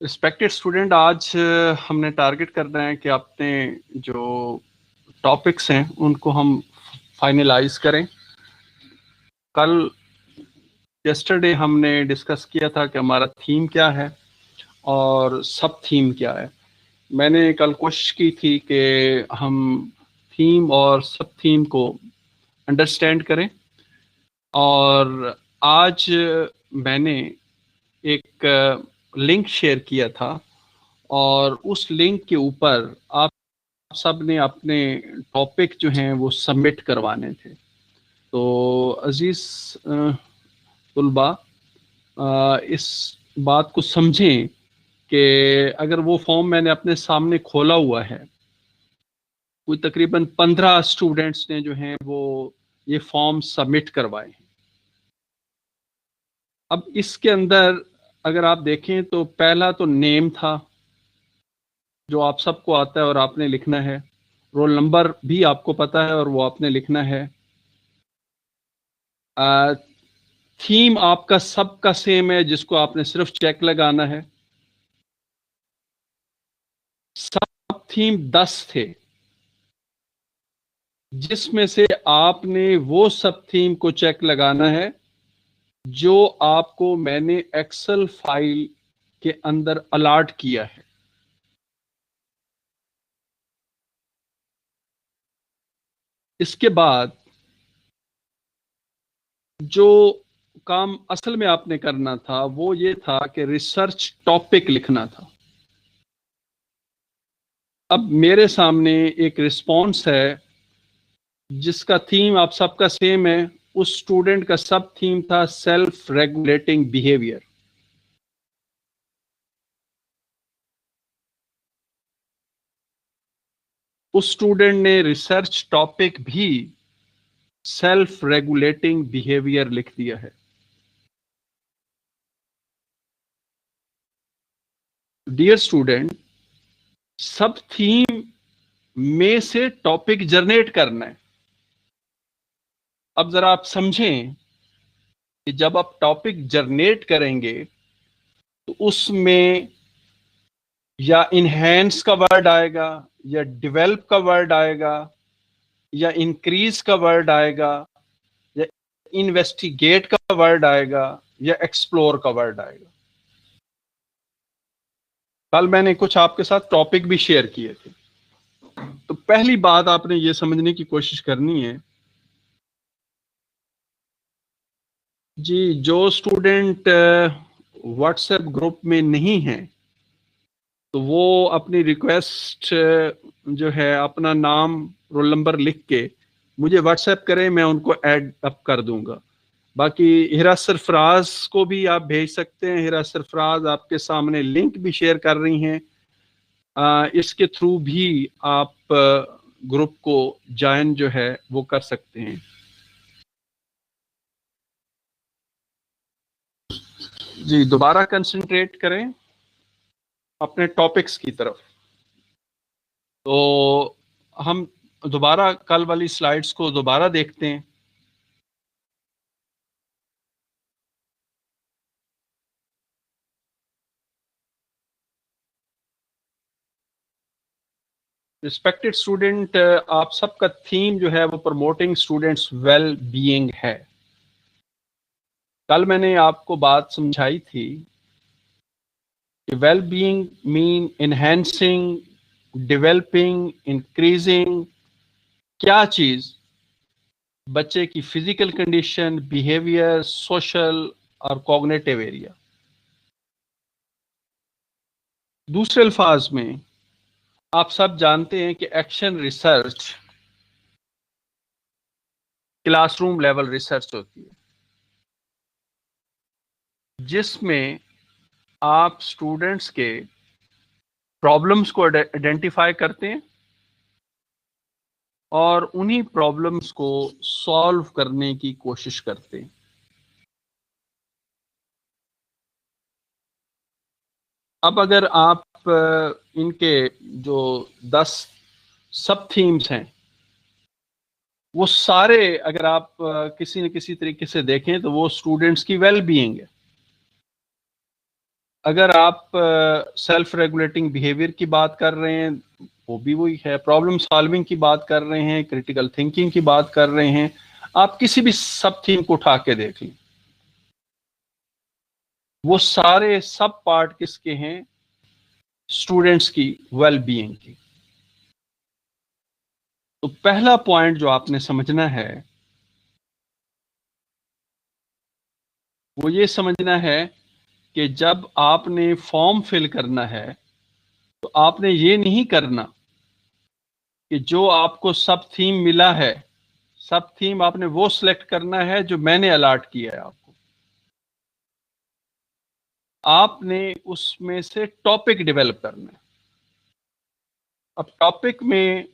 Respected student, आज हमने target करना है कि अपने जो टॉपिक्स हैं उनको हम फाइनलाइज करें। कल यस्टरडे हमने डिस्कस किया था कि हमारा थीम क्या है और सब थीम क्या है। मैंने कल कोशिश की थी कि हम थीम और सब थीम को अंडरस्टैंड करें, और आज मैंने एक लिंक शेयर किया था और उस लिंक के ऊपर आप सब ने अपने टॉपिक जो हैं वो सबमिट करवाने थे। तो अजीज तुलबा, इस बात को समझें कि अगर वो फॉर्म मैंने अपने सामने खोला हुआ है, कोई तकरीबन 15 स्टूडेंट्स ने जो हैं वो ये फॉर्म सबमिट करवाए हैं। अब इसके अंदर अगर आप देखें तो पहला तो नेम था जो आप सबको आता है और आपने लिखना है। रोल नंबर भी आपको पता है और वो आपने लिखना है। थीम आपका सबका सेम है जिसको आपने सिर्फ चेक लगाना है। सब थीम 10 थे जिसमें से आपने वो सब थीम को चेक लगाना है जो आपको मैंने एक्सेल फाइल के अंदर अलॉट किया है। इसके बाद जो काम असल में आपने करना था वो ये था कि रिसर्च टॉपिक लिखना था। अब मेरे सामने एक रिस्पॉन्स है जिसका थीम आप सबका सेम है। उस स्टूडेंट का सब थीम था सेल्फ रेगुलेटिंग बिहेवियर। उस स्टूडेंट ने रिसर्च टॉपिक भी सेल्फ रेगुलेटिंग बिहेवियर लिख दिया है। डियर स्टूडेंट, सब थीम में से टॉपिक जनरेट करना है। अब जरा आप समझें कि जब आप टॉपिक जनरेट करेंगे तो उसमें या इनहेंस का वर्ड आएगा, या डिवेल्प का वर्ड आएगा, या इंक्रीज का वर्ड आएगा, या इन्वेस्टिगेट का वर्ड आएगा, या एक्सप्लोर का वर्ड आएगा। कल मैंने कुछ आपके साथ टॉपिक भी शेयर किए थे। तो पहली बात आपने ये समझने की कोशिश करनी है जी, जो स्टूडेंट व्हाट्सएप ग्रुप में नहीं है तो वो अपनी रिक्वेस्ट जो है अपना नाम रोल नंबर लिख के मुझे व्हाट्सएप करें, मैं उनको ऐड अप कर दूंगा। बाकी हिरा सरफराज को भी आप भेज सकते हैं। हिरा सरफराज आपके सामने लिंक भी शेयर कर रही हैं। इसके थ्रू भी आप ग्रुप को ज्वाइन जो है वो कर सकते हैं। जी, दोबारा कंसंट्रेट करें अपने टॉपिक्स की तरफ। तो हम दोबारा कल वाली स्लाइड्स को दोबारा देखते हैं। रिस्पेक्टेड स्टूडेंट, आप सबका थीम जो है वो प्रमोटिंग स्टूडेंट्स वेल बीइंग है। कल मैंने आपको बात समझाई थी कि well being mean enhancing, developing, increasing क्या चीज बच्चे की फिजिकल कंडीशन, बिहेवियर, सोशल और कॉग्निटिव एरिया। दूसरे अल्फाज में आप सब जानते हैं कि action research classroom level research होती है जिसमें आप स्टूडेंट्स के प्रॉब्लम्स को आइडेंटिफाई करते हैं और उन्हीं प्रॉब्लम्स को सॉल्व करने की कोशिश करते हैं। अब अगर आप इनके जो 10 सब थीम्स हैं वो सारे अगर आप किसी न किसी तरीके से देखें तो वो स्टूडेंट्स की वेल बीइंग है। अगर आप सेल्फ रेगुलेटिंग बिहेवियर की बात कर रहे हैं, वो भी वही है। प्रॉब्लम सॉल्विंग की बात कर रहे हैं, क्रिटिकल थिंकिंग की बात कर रहे हैं, आप किसी भी सब थीम को उठा के देख लें, वो सारे सब पार्ट किसके हैं? स्टूडेंट्स की वेल बीइंग की। तो पहला पॉइंट जो आपने समझना है वो ये समझना है कि जब आपने फॉर्म फिल करना है तो आपने ये नहीं करना कि जो आपको सब थीम मिला है, सब थीम आपने वो सिलेक्ट करना है जो मैंने अलॉट किया है आपको। आपने उसमें से टॉपिक डेवलप करना है। अब टॉपिक में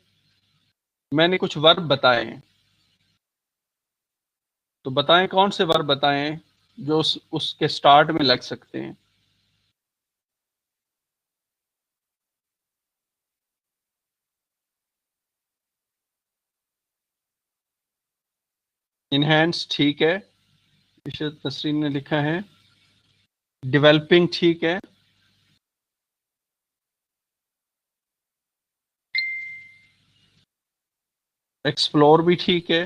मैंने कुछ वर्ब बताए हैं, तो बताएं कौन से वर्ब बताएं जो उसके स्टार्ट में लग सकते हैं। इनहेंस ठीक है, इशरत तसरीन ने लिखा है। डेवलपिंग ठीक है। एक्सप्लोर भी ठीक है।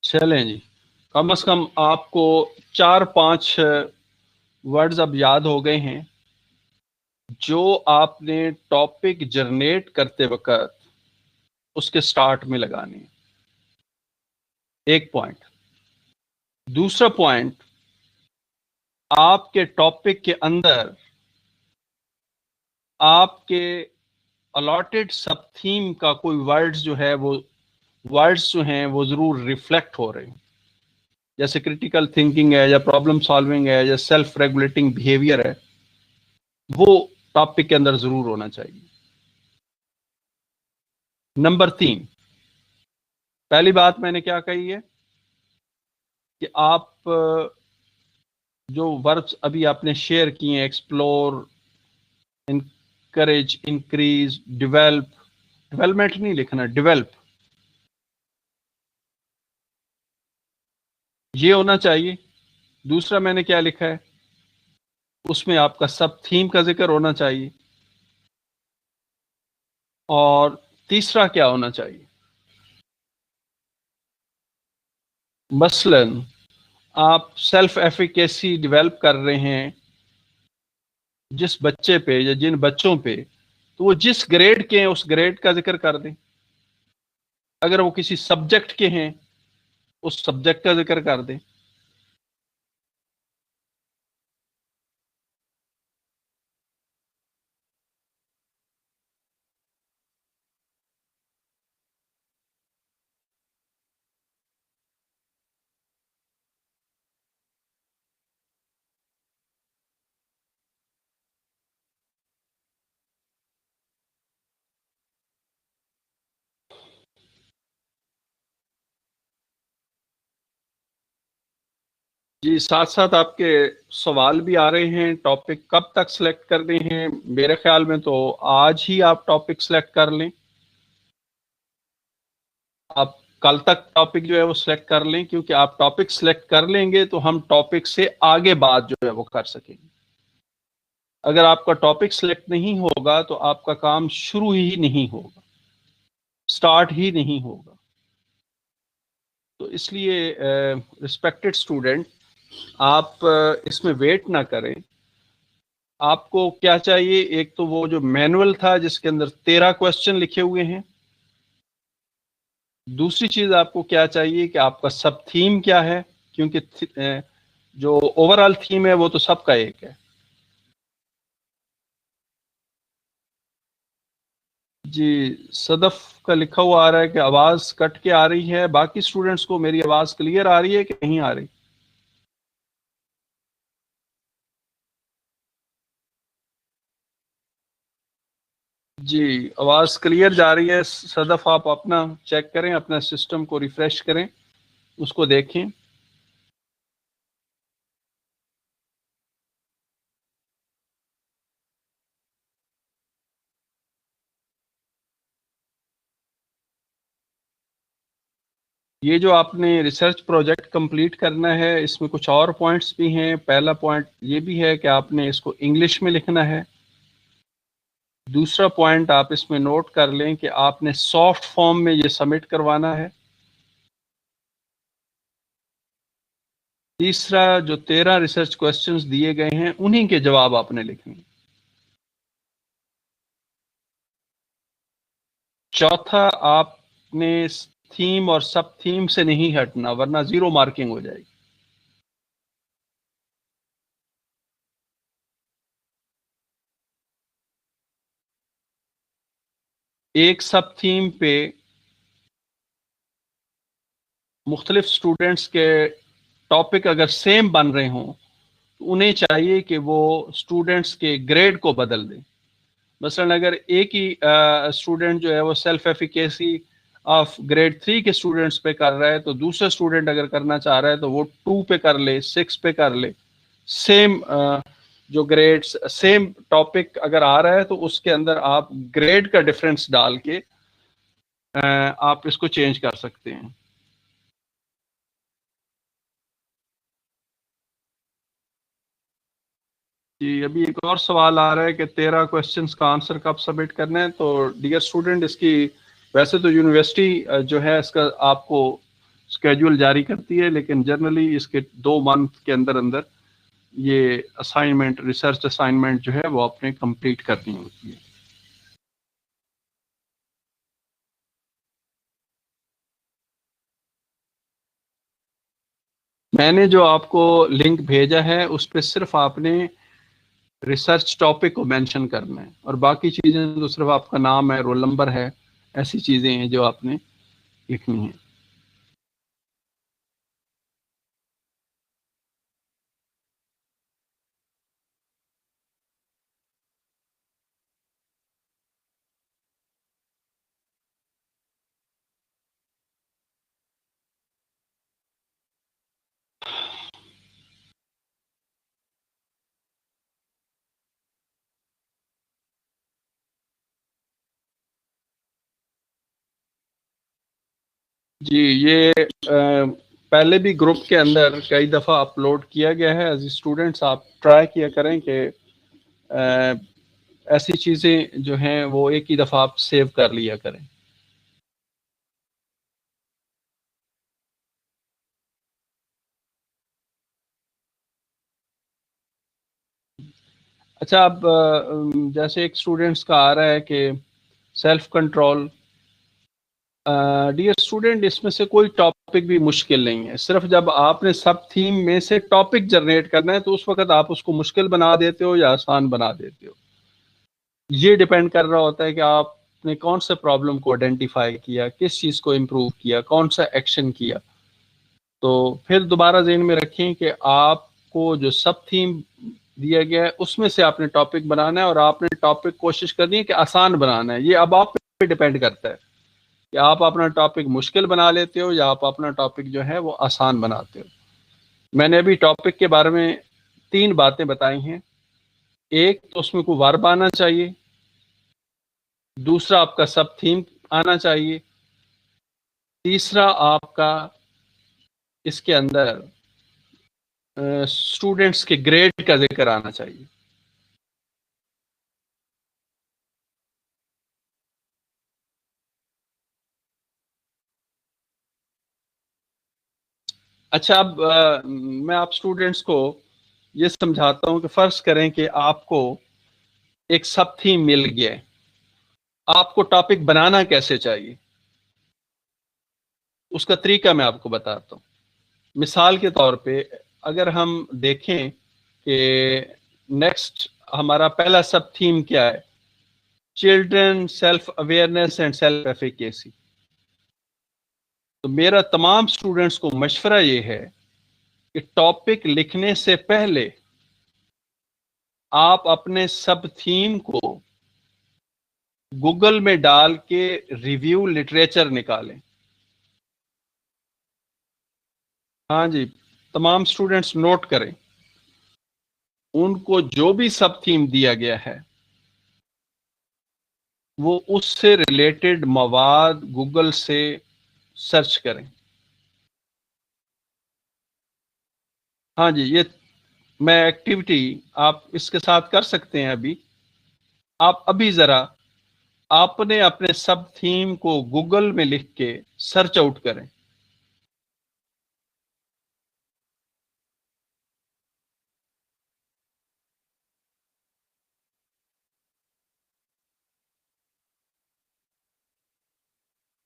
चलें जी, कम से कम आपको 4-5 वर्ड्स अब याद हो गए हैं जो आपने टॉपिक जनरेट करते वक्त उसके स्टार्ट में लगाने हैं। एक पॉइंट। दूसरा पॉइंट, आपके टॉपिक के अंदर आपके अलॉटेड सब थीम का कोई वर्ड्स जो है वो वर्ड्स जो हैं वो जरूर रिफ्लेक्ट हो रहे हैं। जैसे क्रिटिकल थिंकिंग है, या प्रॉब्लम सॉल्विंग है, या सेल्फ रेगुलेटिंग बिहेवियर है, वो टॉपिक के अंदर जरूर होना चाहिए। नंबर 3, पहली बात मैंने क्या कही है कि आप जो वर्ब्स अभी आपने शेयर किए हैं, explore, encourage, increase, develop, development नहीं लिखना, डिवेल्प, ये होना चाहिए। दूसरा मैंने क्या लिखा है, उसमें आपका सब थीम का जिक्र होना चाहिए। और तीसरा क्या होना चाहिए, मसलन आप सेल्फ एफिकेसी डेवलप कर रहे हैं जिस बच्चे पे या जिन बच्चों पे, तो वो जिस ग्रेड के हैं उस ग्रेड का जिक्र कर दें। अगर वो किसी सब्जेक्ट के हैं, उस सब्जेक्ट का जिक्र कर दें। जी, साथ साथ आपके सवाल भी आ रहे हैं, टॉपिक कब तक सिलेक्ट करने हैं। मेरे ख्याल में तो आज ही आप टॉपिक सिलेक्ट कर लें। आप कल तक टॉपिक जो है वो सिलेक्ट कर लें, क्योंकि आप टॉपिक सिलेक्ट कर लेंगे तो हम टॉपिक से आगे बात जो है वो कर सकेंगे। अगर आपका टॉपिक सिलेक्ट नहीं होगा तो आपका काम शुरू ही नहीं होगा, स्टार्ट ही नहीं होगा। तो इसलिए रिस्पेक्टेड स्टूडेंट, आप इसमें वेट ना करें। आपको क्या चाहिए, एक तो वो जो मैनुअल था जिसके अंदर 13 क्वेश्चन लिखे हुए हैं। दूसरी चीज आपको क्या चाहिए कि आपका सब थीम क्या है, क्योंकि जो ओवरऑल थीम है वो तो सबका एक है। जी, सदफ का लिखा हुआ आ रहा है कि आवाज कट के आ रही है। बाकी स्टूडेंट्स को मेरी आवाज क्लियर आ रही है कि नहीं आ रही? जी, आवाज क्लियर जा रही है सदफ। आप अपना चेक करें, अपना सिस्टम को रिफ्रेश करें, उसको देखें। ये जो आपने रिसर्च प्रोजेक्ट कंप्लीट करना है, इसमें कुछ और पॉइंट्स भी हैं। पहला पॉइंट ये भी है कि आपने इसको इंग्लिश में लिखना है। दूसरा पॉइंट आप इसमें नोट कर लें कि आपने सॉफ्ट फॉर्म में ये सबमिट करवाना है। तीसरा, जो 13 रिसर्च क्वेश्चंस दिए गए हैं उन्हीं के जवाब आपने लिखने हैं। चौथा, आपने थीम और सब थीम से नहीं हटना, वरना 0 मार्किंग हो जाएगी। एक सब थीम पे मुख्तलिफ स्टूडेंट्स के टॉपिक अगर सेम बन रहे हों तो उन्हें चाहिए कि वो स्टूडेंट्स के ग्रेड को बदल दें। मसलन अगर एक ही स्टूडेंट जो है वो सेल्फ एफिकेसी ऑफ ग्रेड 3 के स्टूडेंट्स पे कर रहा है, तो दूसरा स्टूडेंट अगर करना चाह रहा है तो वो 2 पे कर ले, 6 पे कर ले। सेम जो ग्रेड्स, सेम टॉपिक अगर आ रहा है तो उसके अंदर आप ग्रेड का डिफरेंस डाल के आप इसको चेंज कर सकते हैं। जी, अभी एक और सवाल आ रहा है कि 13 क्वेश्चंस का आंसर कब सबमिट करना है। तो डियर स्टूडेंट, इसकी वैसे तो यूनिवर्सिटी जो है इसका आपको स्केड्यूल जारी करती है, लेकिन जनरली इसके 2 मंथ के अंदर अंदर ये असाइनमेंट, रिसर्च असाइनमेंट जो है वो आपने कंप्लीट करनी होती है। मैंने जो आपको लिंक भेजा है उस पर सिर्फ आपने रिसर्च टॉपिक को मेंशन करना है, और बाकी चीजें तो सिर्फ आपका नाम है, रोल नंबर है, ऐसी चीजें हैं जो आपने लिखनी है। जी, ये पहले भी ग्रुप के अंदर कई दफ़ा अपलोड किया गया है। एज स्टूडेंट्स आप ट्राई किया करें कि ऐसी चीज़ें जो हैं वो एक ही दफ़ा आप सेव कर लिया करें। अच्छा, अब जैसे एक स्टूडेंट्स का आ रहा है कि सेल्फ कंट्रोल। डियर स्टूडेंट, इसमें से कोई टॉपिक भी मुश्किल नहीं है। सिर्फ जब आपने सब थीम में से टॉपिक जनरेट करना है तो उस वक्त आप उसको मुश्किल बना देते हो या आसान बना देते हो। ये डिपेंड कर रहा होता है कि आपने कौन से प्रॉब्लम को आइडेंटिफाई किया, किस चीज़ को इम्प्रूव किया, कौन सा एक्शन किया। तो फिर दोबारा ज़हन में रखें कि आपको जो सब थीम दिया गया है उसमें से आपने टॉपिक बनाना है, और आपने टॉपिक कोशिश करनी है कि आसान बनाना है। ये अब आप पे डिपेंड करता है कि आप अपना टॉपिक मुश्किल बना लेते हो या आप अपना टॉपिक जो है वो आसान बनाते हो। मैंने अभी टॉपिक के बारे में 3 बातें बताई हैं। एक, तो उसमें कोई वर्ब आना चाहिए। दूसरा, आपका सब थीम आना चाहिए। तीसरा, आपका इसके अंदर स्टूडेंट्स के ग्रेड का जिक्र आना चाहिए। अच्छा, अब मैं आप स्टूडेंट्स को ये समझाता हूँ कि फर्ज करें कि आपको एक सब थीम मिल गया है, आपको टॉपिक बनाना कैसे चाहिए उसका तरीका मैं आपको बताता हूँ। मिसाल के तौर पे अगर हम देखें कि नेक्स्ट हमारा पहला सब थीम क्या है, children self awareness and self efficacy. तो मेरा तमाम स्टूडेंट्स को मशवरा ये है कि टॉपिक लिखने से पहले आप अपने सब थीम को गूगल में डाल के रिव्यू लिटरेचर निकालें। हाँ जी, तमाम स्टूडेंट्स नोट करें। उनको जो भी सब थीम दिया गया है वो उससे रिलेटेड मवाद गूगल से सर्च करें। हाँ जी, ये मैं एक्टिविटी आप इसके साथ कर सकते हैं। अभी आप अभी जरा आपने अपने सब थीम को गूगल में लिख के सर्च आउट करें।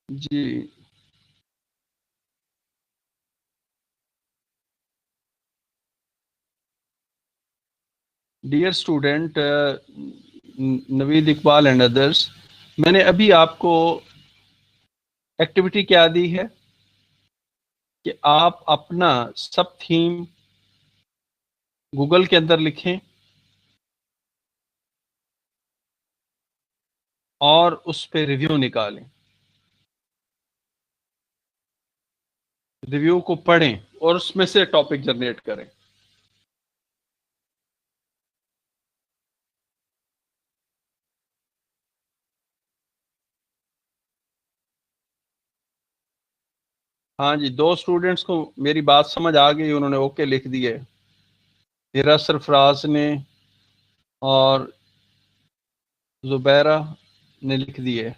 जी, dear student, Naveed Iqbal and others, मैंने अभी आपको एक्टिविटी क्या दी है कि आप अपना सब थीम गूगल के अंदर लिखें और उस पे रिव्यू निकालें। रिव्यू को पढ़ें और उसमें से टॉपिक जनरेट करें। हाँ जी, दो स्टूडेंट्स को मेरी बात समझ आ गई, उन्होंने ओके लिख दिए। हिरा सरफराज ने और जुबैरा ने लिख दिए।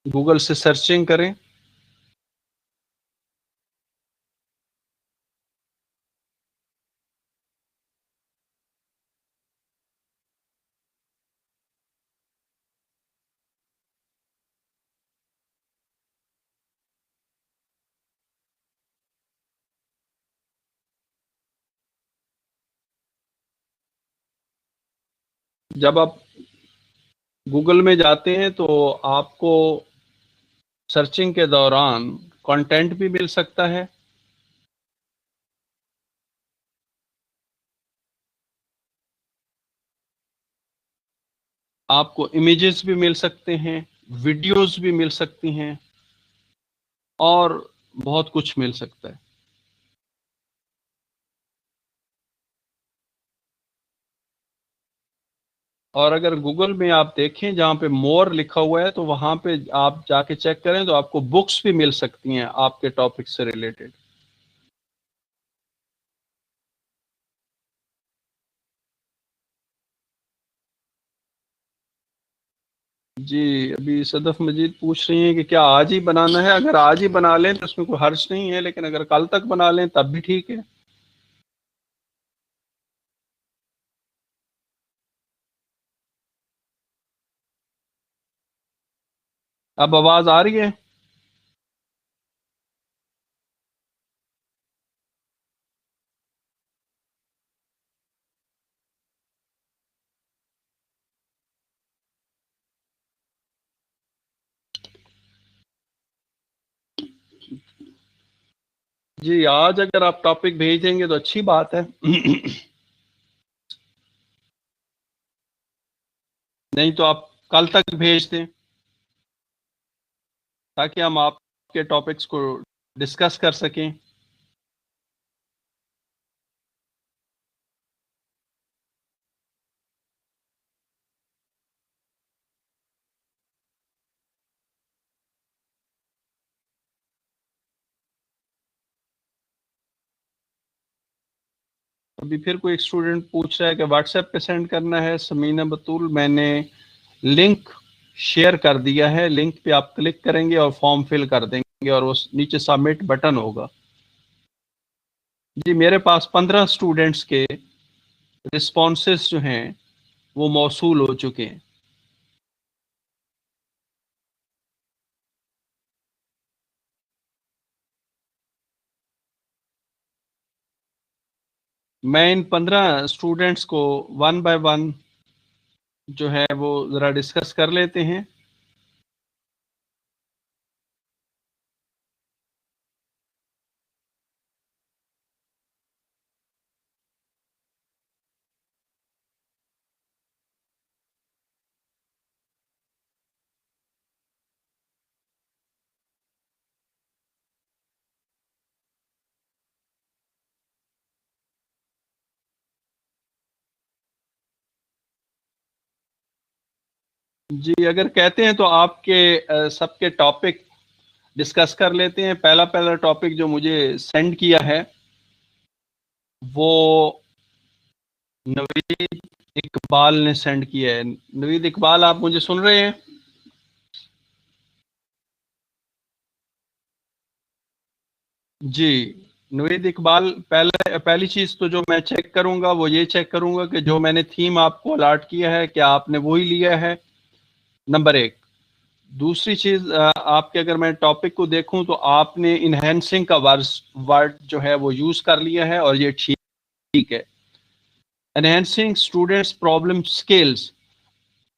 गूगल से सर्चिंग करें। जब आप गूगल में जाते हैं तो आपको सर्चिंग के दौरान कंटेंट भी मिल सकता है, आपको इमेजेस भी मिल सकते हैं, वीडियोस भी मिल सकती हैं और बहुत कुछ मिल सकता है। और अगर गूगल में आप देखें जहाँ पे मोर लिखा हुआ है तो वहां पे आप जाके चेक करें तो आपको बुक्स भी मिल सकती हैं आपके टॉपिक से रिलेटेड। जी, अभी सदफ मजीद पूछ रही हैं कि क्या आज ही बनाना है। अगर आज ही बना लें तो उसमें कोई हर्ज नहीं है, लेकिन अगर कल तक बना लें तब भी ठीक है। अब आवाज आ रही है? जी, आज अगर आप टॉपिक भेज देंगे तो अच्छी बात है। नहीं तो आप कल तक भेज दें, ताकि हम आपके टॉपिक्स को डिस्कस कर सकें। अभी फिर कोई एक स्टूडेंट पूछ रहा है कि व्हाट्सएप पे सेंड करना है। समीना बतूल, मैंने लिंक शेयर कर दिया है। लिंक पे आप क्लिक करेंगे और फॉर्म फिल कर देंगे और उस नीचे सबमिट बटन होगा। जी, मेरे पास 15 स्टूडेंट्स के रिस्पॉन्सेस जो हैं वो मौसूल हो चुके हैं। मैं इन 15 स्टूडेंट्स को वन बाय वन जो है वो ज़रा डिस्कस कर लेते हैं। जी, अगर कहते हैं तो आपके सबके टॉपिक डिस्कस कर लेते हैं। पहला पहला टॉपिक जो मुझे सेंड किया है वो नवीद इकबाल ने सेंड किया है। नवीद इकबाल, आप मुझे सुन रहे हैं? जी, नवीद इकबाल, पहली चीज तो जो मैं चेक करूंगा वो ये चेक करूंगा कि जो मैंने थीम आपको अलॉट किया है क्या आपने वही लिया है, नंबर एक। दूसरी चीज, आपके अगर मैं टॉपिक को देखूं तो आपने इनहेंसिंग का वर्ड जो है वो यूज कर लिया है और ये ठीक है। Enhancing students problem skills,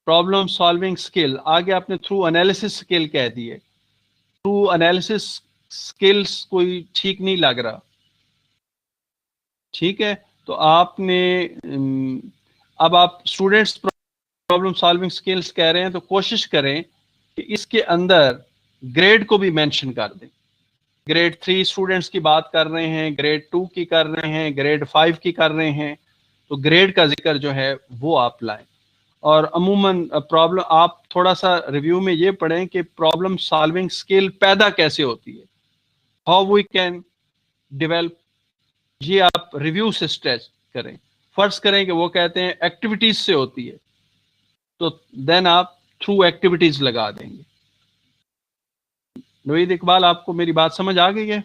problem solving skill, आगे आपने थ्रू एनालिसिस स्किल कह दिए। थ्रू एनालिसिस स्किल्स कोई ठीक नहीं लग रहा। ठीक है, तो आपने अब आप स्टूडेंट्स प्रॉब्लम सॉल्विंग स्किल्स कह रहे हैं तो कोशिश करें कि इसके अंदर ग्रेड को भी मेंशन कर दें। ग्रेड 3 स्टूडेंट्स की बात कर रहे हैं, ग्रेड 2 की कर रहे हैं, ग्रेड 5 की कर रहे हैं, तो ग्रेड का जिक्र जो है वो आप लाएं। और अमूमन प्रॉब्लम आप थोड़ा सा रिव्यू में ये पढ़ें कि प्रॉब्लम सॉल्विंग स्किल पैदा कैसे होती है, हाउ वी कैन डेवलप। ये आप रिव्यू से स्ट्रेच करें। फर्ज करें कि वो कहते हैं एक्टिविटीज से होती है, तो देन आप थ्रू एक्टिविटीज लगा देंगे। नवीद इकबाल, आपको मेरी बात समझ आ गई है?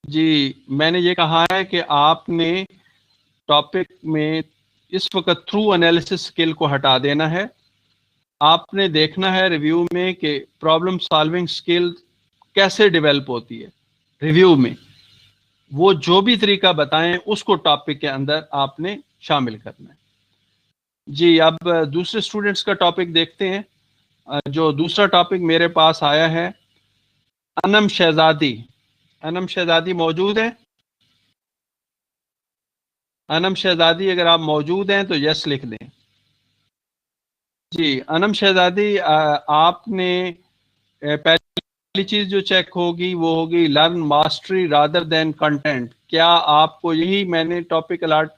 जी, मैंने ये कहा है कि आपने टॉपिक में इस वक्त थ्रू एनालिसिस स्किल को हटा देना है। आपने देखना है रिव्यू में कि प्रॉब्लम सॉल्विंग स्किल कैसे डेवलप होती है। रिव्यू में वो जो भी तरीका बताएं उसको टॉपिक के अंदर आपने शामिल करना है। जी, अब दूसरे स्टूडेंट्स का टॉपिक देखते हैं। जो दूसरा टॉपिक मेरे पास आया है, अनम शहजादी। अनम शहजादी मौजूद है? अनम शहजादी, अगर आप मौजूद हैं तो यस लिख दें। जी, अनम शहजादी, आपने पहली चीज जो चेक होगी वो होगी learn mastery rather than content. क्या आपको यही मैंने टॉपिक अलॉट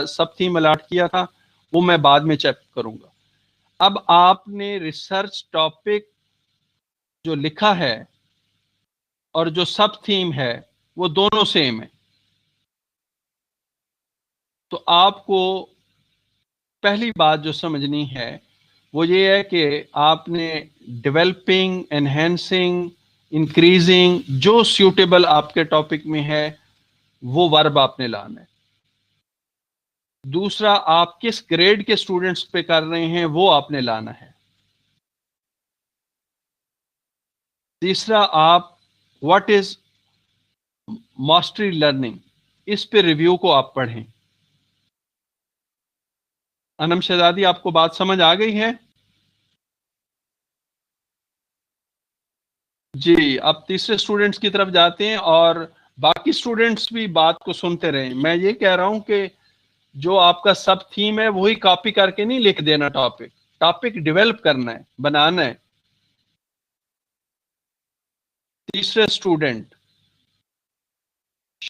सब थीम अलॉट किया था? वो मैं बाद में चेक करूंगा। अब आपने रिसर्च टॉपिक जो लिखा है और जो सब थीम है वो दोनों सेम है। तो आपको पहली बात जो समझनी है वो ये है कि आपने डेवलपिंग, एनहेंसिंग, इंक्रीजिंग, जो सूटेबल आपके टॉपिक में है वो वर्ब आपने लाना है। दूसरा, आप किस ग्रेड के स्टूडेंट्स पे कर रहे हैं वो आपने लाना है। तीसरा, आप व्हाट इज मास्टरी लर्निंग, इस पे रिव्यू को आप पढ़ें। अनम शहजादी, आपको बात समझ आ गई है? जी, अब तीसरे स्टूडेंट्स की तरफ जाते हैं और बाकी स्टूडेंट्स भी बात को सुनते रहें। मैं ये कह रहा हूं कि जो आपका सब थीम है वही कॉपी करके नहीं लिख देना, टॉपिक टॉपिक डेवलप करना है, बनाना है। तीसरे स्टूडेंट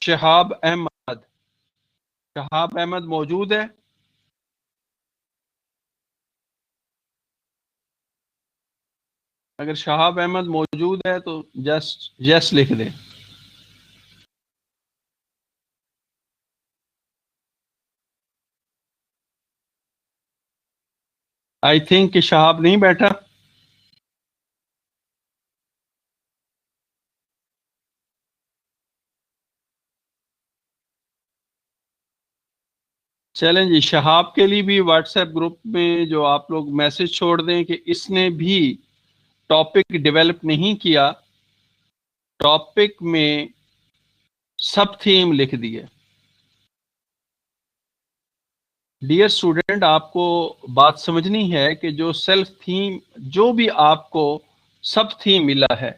शहाब अहमद। शहाब अहमद मौजूद है? अगर शहाब अहमद मौजूद है तो जस्ट यस लिख दे। आई थिंक कि शहाब नहीं बैठा। चलें जी, शहाब के लिए भी व्हाट्सएप ग्रुप में जो आप लोग मैसेज छोड़ दें कि इसने भी टॉपिक डेवलप नहीं किया, टॉपिक में सब थीम लिख दी है। डियर स्टूडेंट, आपको बात समझनी है कि जो सेल्फ थीम, जो भी आपको सब थीम मिला है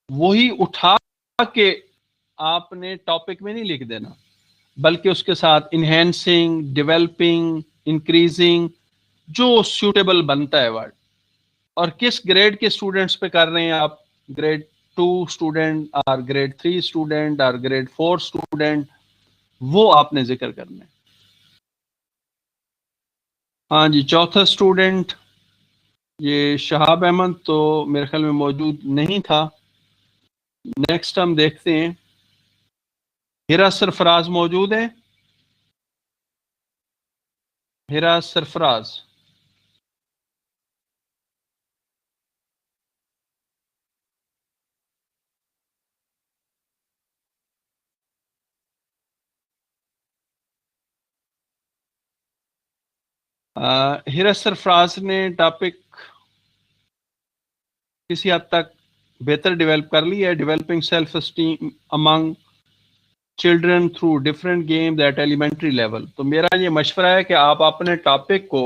वही उठा के आपने टॉपिक में नहीं लिख देना, बल्कि उसके साथ इनहेंसिंग, डेवलपिंग, इंक्रीजिंग, जो सूटेबल बनता है वर्ड। और किस ग्रेड के स्टूडेंट्स पे कर रहे हैं आप, ग्रेड 2 स्टूडेंट और ग्रेड 3 स्टूडेंट और ग्रेड 4 स्टूडेंट, वो आपने जिक्र करना है। हाँ जी, चौथा स्टूडेंट ये शहाब अहमद तो मेरे ख्याल में मौजूद नहीं था। नेक्स्ट हम देखते हैं, हिरा सरफराज मौजूद है? हिरा सरफराज। हिरा सरफराज ने टॉपिक किसी हद तक बेहतर डेवलप कर ली है, developing self esteem among children through different games at elementary level. तो मेरा ये मशवरा है कि आप अपने टॉपिक को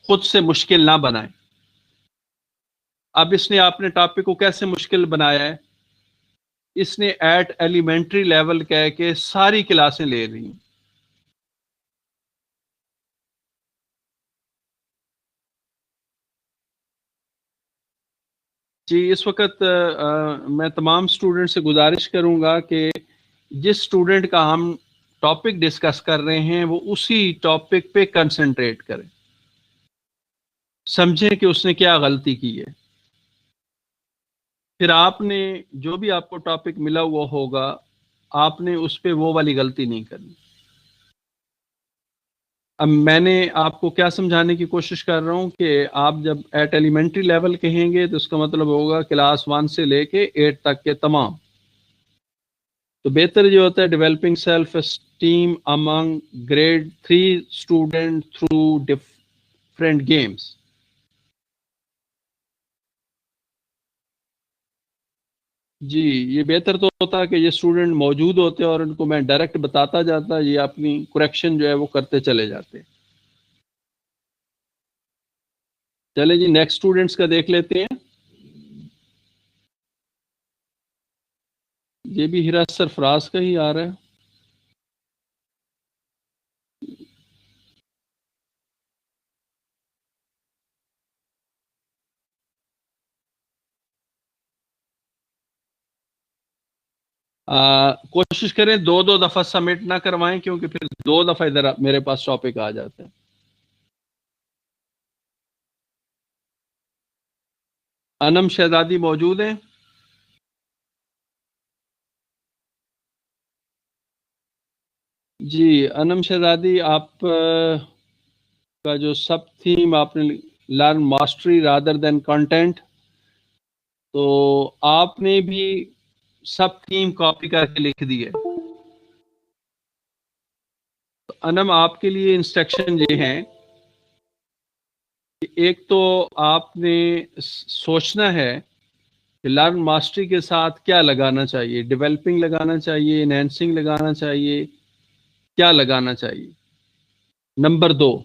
खुद से मुश्किल ना बनाएं। अब इसने आपने टॉपिक को कैसे मुश्किल बनाया है, इसने एट एलिमेंट्री लेवल कह के सारी क्लासें ले रही हैं। जी, इस वक्त मैं तमाम स्टूडेंट से गुजारिश करूंगा कि जिस स्टूडेंट का हम टॉपिक डिस्कस कर रहे हैं वो उसी टॉपिक पे कंसंट्रेट करें, समझें कि उसने क्या गलती की है। फिर आपने जो भी आपको टॉपिक मिला हुआ होगा, आपने उस पे वो वाली गलती नहीं करनी। अब मैंने आपको क्या समझाने की कोशिश कर रहा हूँ कि आप जब एट एलिमेंट्री लेवल कहेंगे तो उसका मतलब होगा क्लास 1 से लेके 8 तक के तमाम। तो बेहतर ये होता है developing self esteem among grade 3 student through different games. जी, ये बेहतर तो होता है कि ये स्टूडेंट मौजूद होते और उनको मैं डायरेक्ट बताता जाता, ये अपनी करेक्शन जो है वो करते चले जाते। चले जी, नेक्स्ट स्टूडेंट्स का देख लेते हैं। ये भी हिरा सरफराज का ही आ रहा है। कोशिश करें दो दो दफा सबमिट ना करवाएं, क्योंकि फिर दो दफा इधर मेरे पास टॉपिक आ जाता है। अनम शहजादी मौजूद हैं? जी, अनम शहजादी, आप का जो सब थीम आपने learn mastery rather than content, तो आपने भी सब थीम कॉपी करके लिख दी है। तो अनम, आपके लिए इंस्ट्रक्शन ये हैं कि एक तो आपने सोचना है कि लर्न मास्टरी के साथ क्या लगाना चाहिए, डेवलपिंग लगाना चाहिए, एनहेंसिंग लगाना चाहिए, क्या लगाना चाहिए। नंबर दो,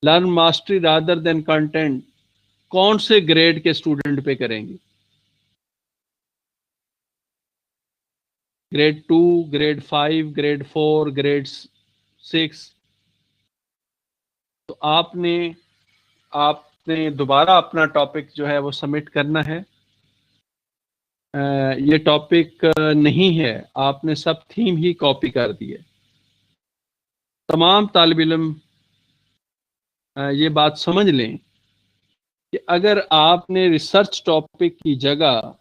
learn mastery rather than content कौन से ग्रेड के स्टूडेंट पे करेंगे? Grade 2, grade 5, grade 4, grade 6? तो आपने दोबारा अपना टॉपिक जो है वो सबमिट करना है। ये टॉपिक नहीं है, आपने सब थीम ही कॉपी कर दी है। तमाम तालिब इल्म ये बात समझ लें कि अगर आपने रिसर्च टॉपिक की जगह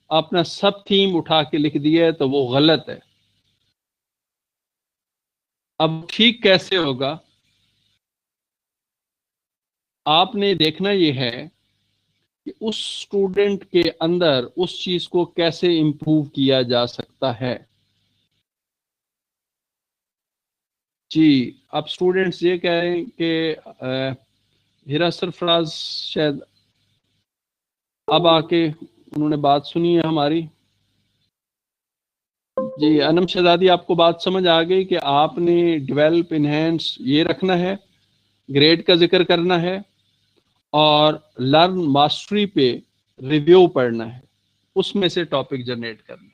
अपना सब थीम उठा के लिख दिया है तो वो गलत है। अब ठीक कैसे होगा? आपने देखना ये है कि उस स्टूडेंट के अंदर उस चीज को कैसे इंप्रूव किया जा सकता है। जी, अब स्टूडेंट्स ये कह रहे हैं कि हिरा सरफराज शायद अब आके उन्होंने बात सुनी है हमारी। जी अनम शहजादी, आपको बात समझ आ गई कि आपने डेवलप इनहेंस ये रखना है, ग्रेड का जिक्र करना है, और लर्न मास्टरी पे रिव्यू पढ़ना है, उसमें से टॉपिक जनरेट करना है।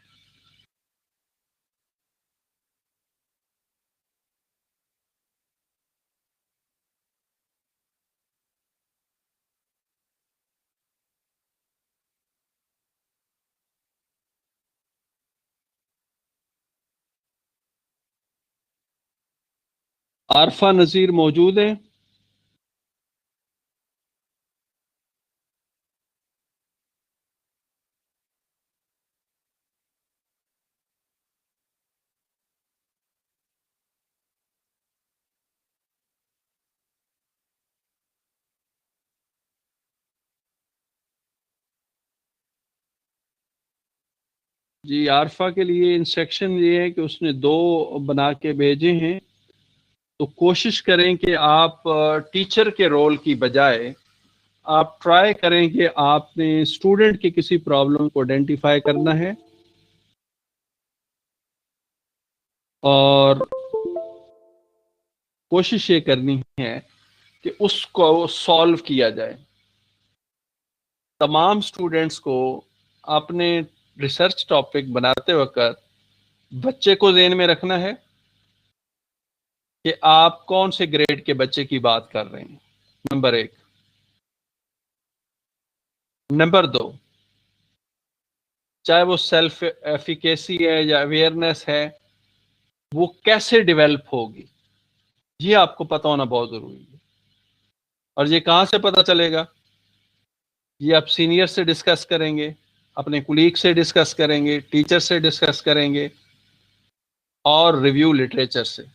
आरफा नज़ीर मौजूद है? जी, आरफा के लिए इंस्ट्रक्शन ये है कि उसने दो बना के भेजे हैं। तो कोशिश करें कि आप टीचर के रोल की बजाय आप ट्राई करें कि आपने स्टूडेंट की किसी प्रॉब्लम को आइडेंटिफाई करना है और कोशिश ये करनी है कि उसको सॉल्व किया जाए। तमाम स्टूडेंट्स को अपने रिसर्च टॉपिक बनाते वक्त बच्चे को ज़हन में रखना है कि आप कौन से ग्रेड के बच्चे की बात कर रहे हैं, नंबर एक। नंबर दो, चाहे वो सेल्फ एफिकेसी है या अवेयरनेस है, वो कैसे डेवलप होगी, ये आपको पता होना बहुत जरूरी है। और ये कहाँ से पता चलेगा? ये आप सीनियर से डिस्कस करेंगे, अपने कुलीग से डिस्कस करेंगे, टीचर से डिस्कस करेंगे, और रिव्यू लिटरेचर से।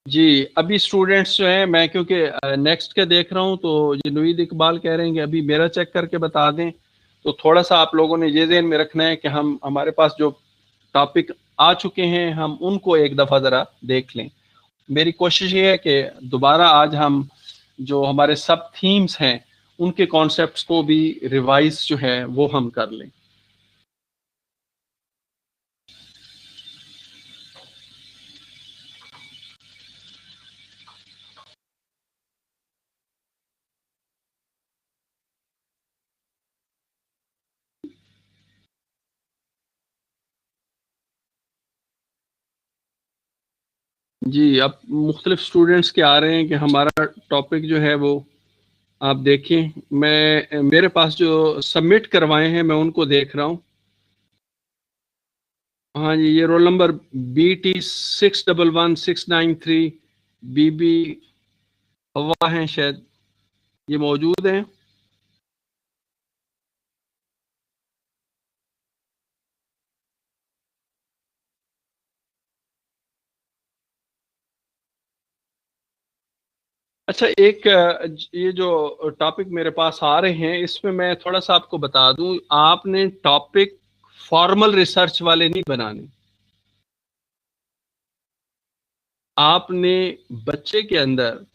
जी, अभी स्टूडेंट्स जो हैं, मैं क्योंकि नेक्स्ट के देख रहा हूँ, तो ये नवीद इकबाल कह रहे हैं कि अभी मेरा चेक करके बता दें। तो थोड़ा सा आप लोगों ने ये ज़हन में रखना है कि हम हमारे पास जो टॉपिक आ चुके हैं हम उनको एक दफ़ा ज़रा देख लें। मेरी कोशिश ये है कि दोबारा आज हम जो हमारे सब थीम्स हैं उनके कॉन्सेप्ट्स को भी रिवाइज जो है वो हम कर लें। जी, अब मुख्तलिफ स्टूडेंट्स के आ रहे हैं कि हमारा टॉपिक जो है वो आप देखें। मैं मेरे पास जो सबमिट करवाए हैं मैं उनको देख रहा हूँ। हाँ जी, ये रोल नंबर BT611693 बीबी हवा हैं शायद, ये मौजूद हैं। अच्छा, एक ये जो टॉपिक मेरे पास आ रहे हैं इसमें मैं थोड़ा सा आपको बता दूं, आपने टॉपिक फॉर्मल रिसर्च वाले नहीं बनाने। आपने बच्चे के अंदर,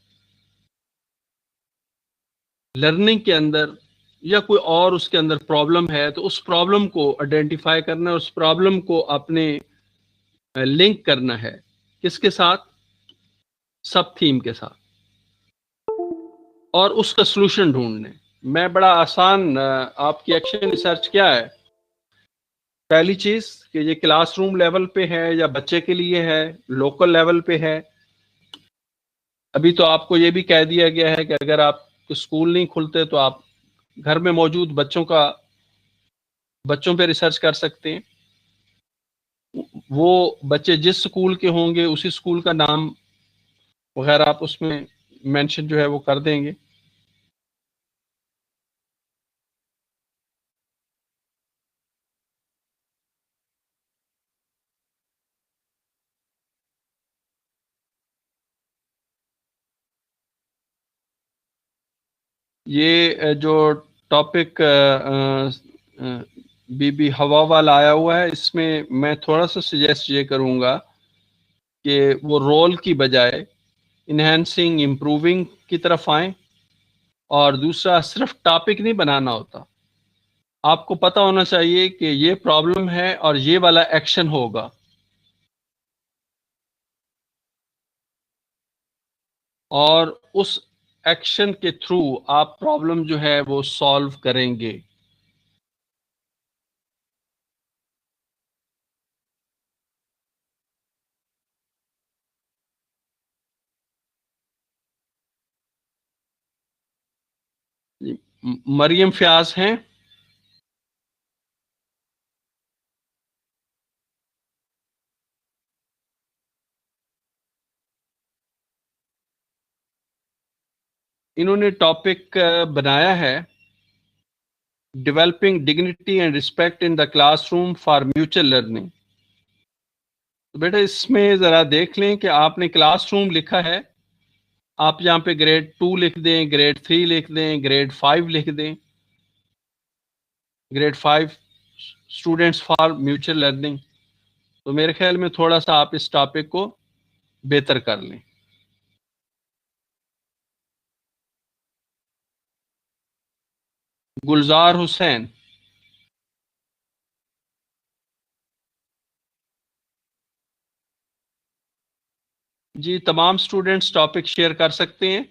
लर्निंग के अंदर या कोई और उसके अंदर प्रॉब्लम है तो उस प्रॉब्लम को आइडेंटिफाई करना है, उस प्रॉब्लम को आपने लिंक करना है। किसके साथ? सब थीम के साथ, और उसका सलूशन ढूंढने। मैं बड़ा आसान, आपकी एक्शन रिसर्च क्या है? पहली चीज कि ये क्लासरूम लेवल पे है या बच्चे के लिए है, लोकल लेवल पे है। अभी तो आपको ये भी कह दिया गया है कि अगर आप स्कूल नहीं खुलते तो आप घर में मौजूद बच्चों पे रिसर्च कर सकते हैं। वो बच्चे जिस स्कूल के होंगे उसी स्कूल का नाम वगैरह आप उसमें मेंशन जो है वो कर देंगे। ये जो टॉपिक बीबी हवा वाला आया हुआ है, इसमें मैं थोड़ा सा सजेस्ट ये करूंगा कि वो रोल की बजाय इन्हेंसिंग इम्प्रूविंग की तरफ आए। और दूसरा, सिर्फ टॉपिक नहीं बनाना होता, आपको पता होना चाहिए कि ये प्रॉब्लम है और ये वाला एक्शन होगा, और उस एक्शन के थ्रू आप प्रॉब्लम जो है वो सॉल्व करेंगे। मरियम फयाज हैं। इन्होंने टॉपिक बनाया है, developing dignity and respect in the classroom for mutual learning. तो बेटा इसमें जरा देख लें कि आपने क्लासरूम लिखा है, आप यहाँ पे ग्रेड 2 लिख दें, ग्रेड 3 लिख दें, ग्रेड 5 लिख दें, grade 5 students for mutual learning. तो मेरे ख्याल में थोड़ा सा आप इस टॉपिक को बेहतर कर लें। गुलजार हुसैन। जी, तमाम स्टूडेंट्स टॉपिक शेयर कर सकते हैं।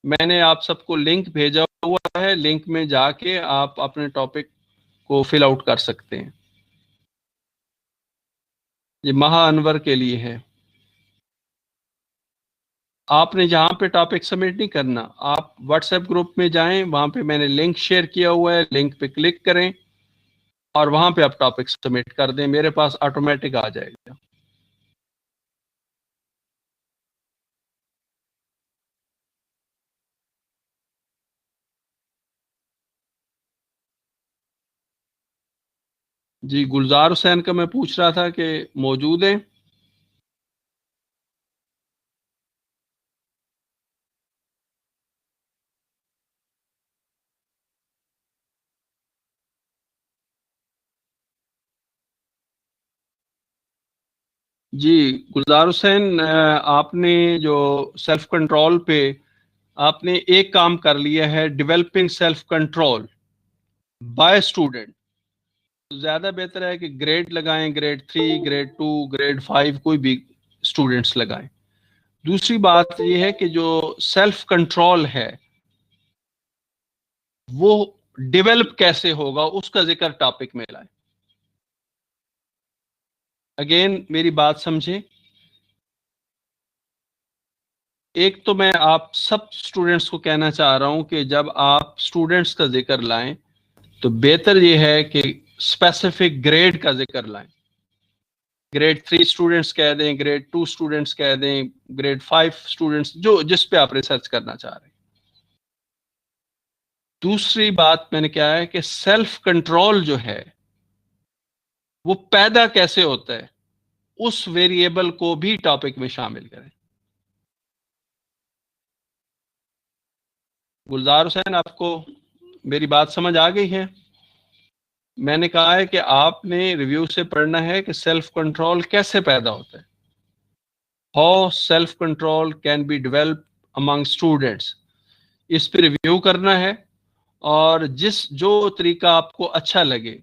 मैंने आप सबको लिंक भेजा हुआ है, लिंक में जाके आप अपने टॉपिक को फिल आउट कर सकते हैं। ये महा अनवर के लिए है। आपने जहाँ पे टॉपिक सबमिट नहीं करना, आप व्हाट्सएप ग्रुप में जाएं, वहाँ पे मैंने लिंक शेयर किया हुआ है, लिंक पे क्लिक करें और वहाँ पे आप टॉपिक सबमिट कर दें, मेरे पास ऑटोमेटिक आ जाएगा। जी, गुलजार हुसैन का मैं पूछ रहा था कि मौजूद है। जी, गुलजार हुसैन, आपने जो सेल्फ कंट्रोल पे आपने एक काम कर लिया है, developing self control by student. तो ज्यादा बेहतर है कि ग्रेड लगाएं, ग्रेड 3, ग्रेड 2, ग्रेड 5, कोई भी स्टूडेंट्स लगाएं। दूसरी बात यह है कि जो सेल्फ कंट्रोल है वो डेवलप कैसे होगा, उसका जिक्र टॉपिक में लाएं। अगेन मेरी बात समझें, एक तो मैं आप सब स्टूडेंट्स को कहना चाह रहा हूं कि जब आप स्टूडेंट्स का जिक्र लाएं तो बेहतर यह है कि स्पेसिफिक ग्रेड का जिक्र लाएं। ग्रेड 3 स्टूडेंट्स कह दें, ग्रेड 2 स्टूडेंट्स कह दें, ग्रेड 5 स्टूडेंट्स, जो जिस पे आप रिसर्च करना चाह रहे हैं। दूसरी बात मैंने क्या है कि सेल्फ कंट्रोल जो है वो पैदा कैसे होता है, उस वेरिएबल को भी टॉपिक में शामिल करें। गुलजार हुसैन, आपको मेरी बात समझ आ गई है? मैंने कहा है कि आपने रिव्यू से पढ़ना है कि सेल्फ कंट्रोल कैसे पैदा होता है, how self control can be develop among students. इस पे रिव्यू करना है, और जिस जो तरीका आपको अच्छा लगे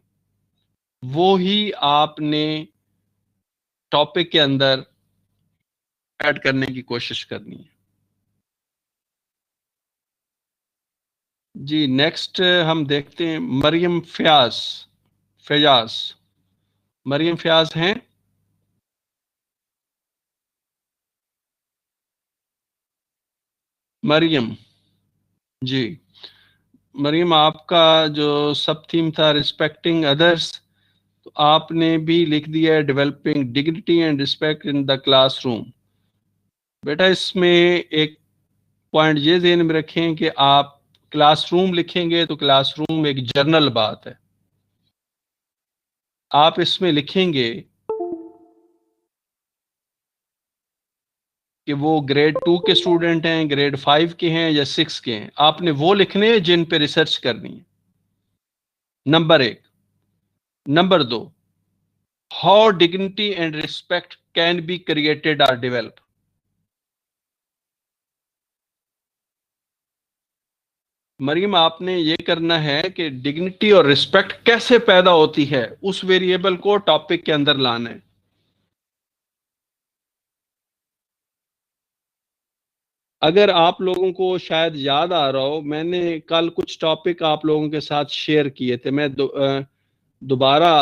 वो ही आपने टॉपिक के अंदर ऐड करने की कोशिश करनी है। जी, नेक्स्ट हम देखते हैं मरियम फयाज। मरियम फयाज हैं? मरियम जी, मरियम, आपका जो सब थीम था रिस्पेक्टिंग अदर्स, तो आपने भी लिख दिया है developing dignity and respect in the classroom. बेटा, इसमें एक पॉइंट ये ध्यान में रखें कि आप क्लासरूम लिखेंगे तो क्लासरूम एक जर्नल बात है। आप इसमें लिखेंगे कि वो ग्रेड 2 के स्टूडेंट हैं, ग्रेड 5 के हैं या 6 के हैं, आपने वो लिखने हैं जिन पे रिसर्च करनी है, number 1। Number 2, how dignity and respect can be created or develop. Maryam, आपने ये करना है कि डिग्निटी और रिस्पेक्ट कैसे पैदा होती है उस वेरिएबल को टॉपिक के अंदर लाना है। अगर आप लोगों को शायद याद आ रहा हो, मैंने कल कुछ टॉपिक आप लोगों के साथ शेयर किए थे। मैं दोबारा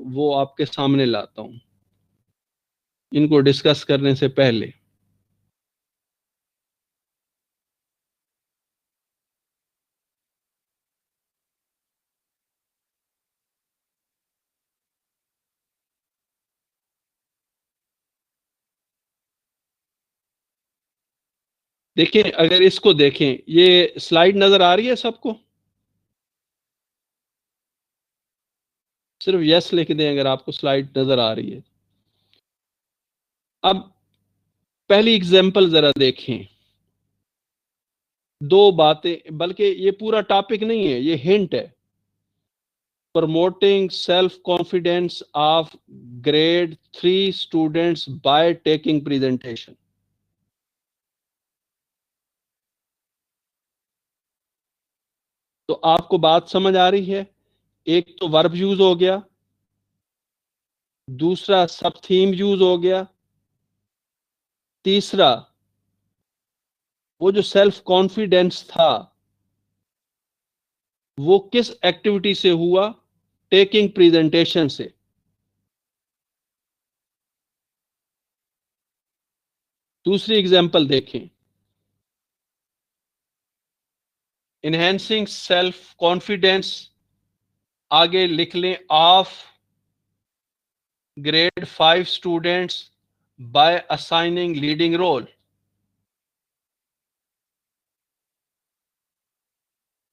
वो आपके सामने लाता हूं इनको डिस्कस करने से पहले। देखिए, अगर इसको देखें, ये स्लाइड नजर आ रही है सबको? सिर्फ यस लिख दें अगर आपको स्लाइड नजर आ रही है। अब पहली एग्जांपल जरा देखें। दो बातें, बल्कि ये पूरा टॉपिक नहीं है, ये हिंट है। Promoting self confidence of grade 3 students by taking presentation. तो आपको बात समझ आ रही है? एक तो वर्ब यूज हो गया, दूसरा सब थीम यूज हो गया, तीसरा वो जो सेल्फ कॉन्फिडेंस था वो किस एक्टिविटी से हुआ? टेकिंग प्रेजेंटेशन से। दूसरी एग्जांपल देखें। इनहेंसिंग सेल्फ कॉन्फिडेंस, आगे लिख लें of grade 5 students by assigning leading role.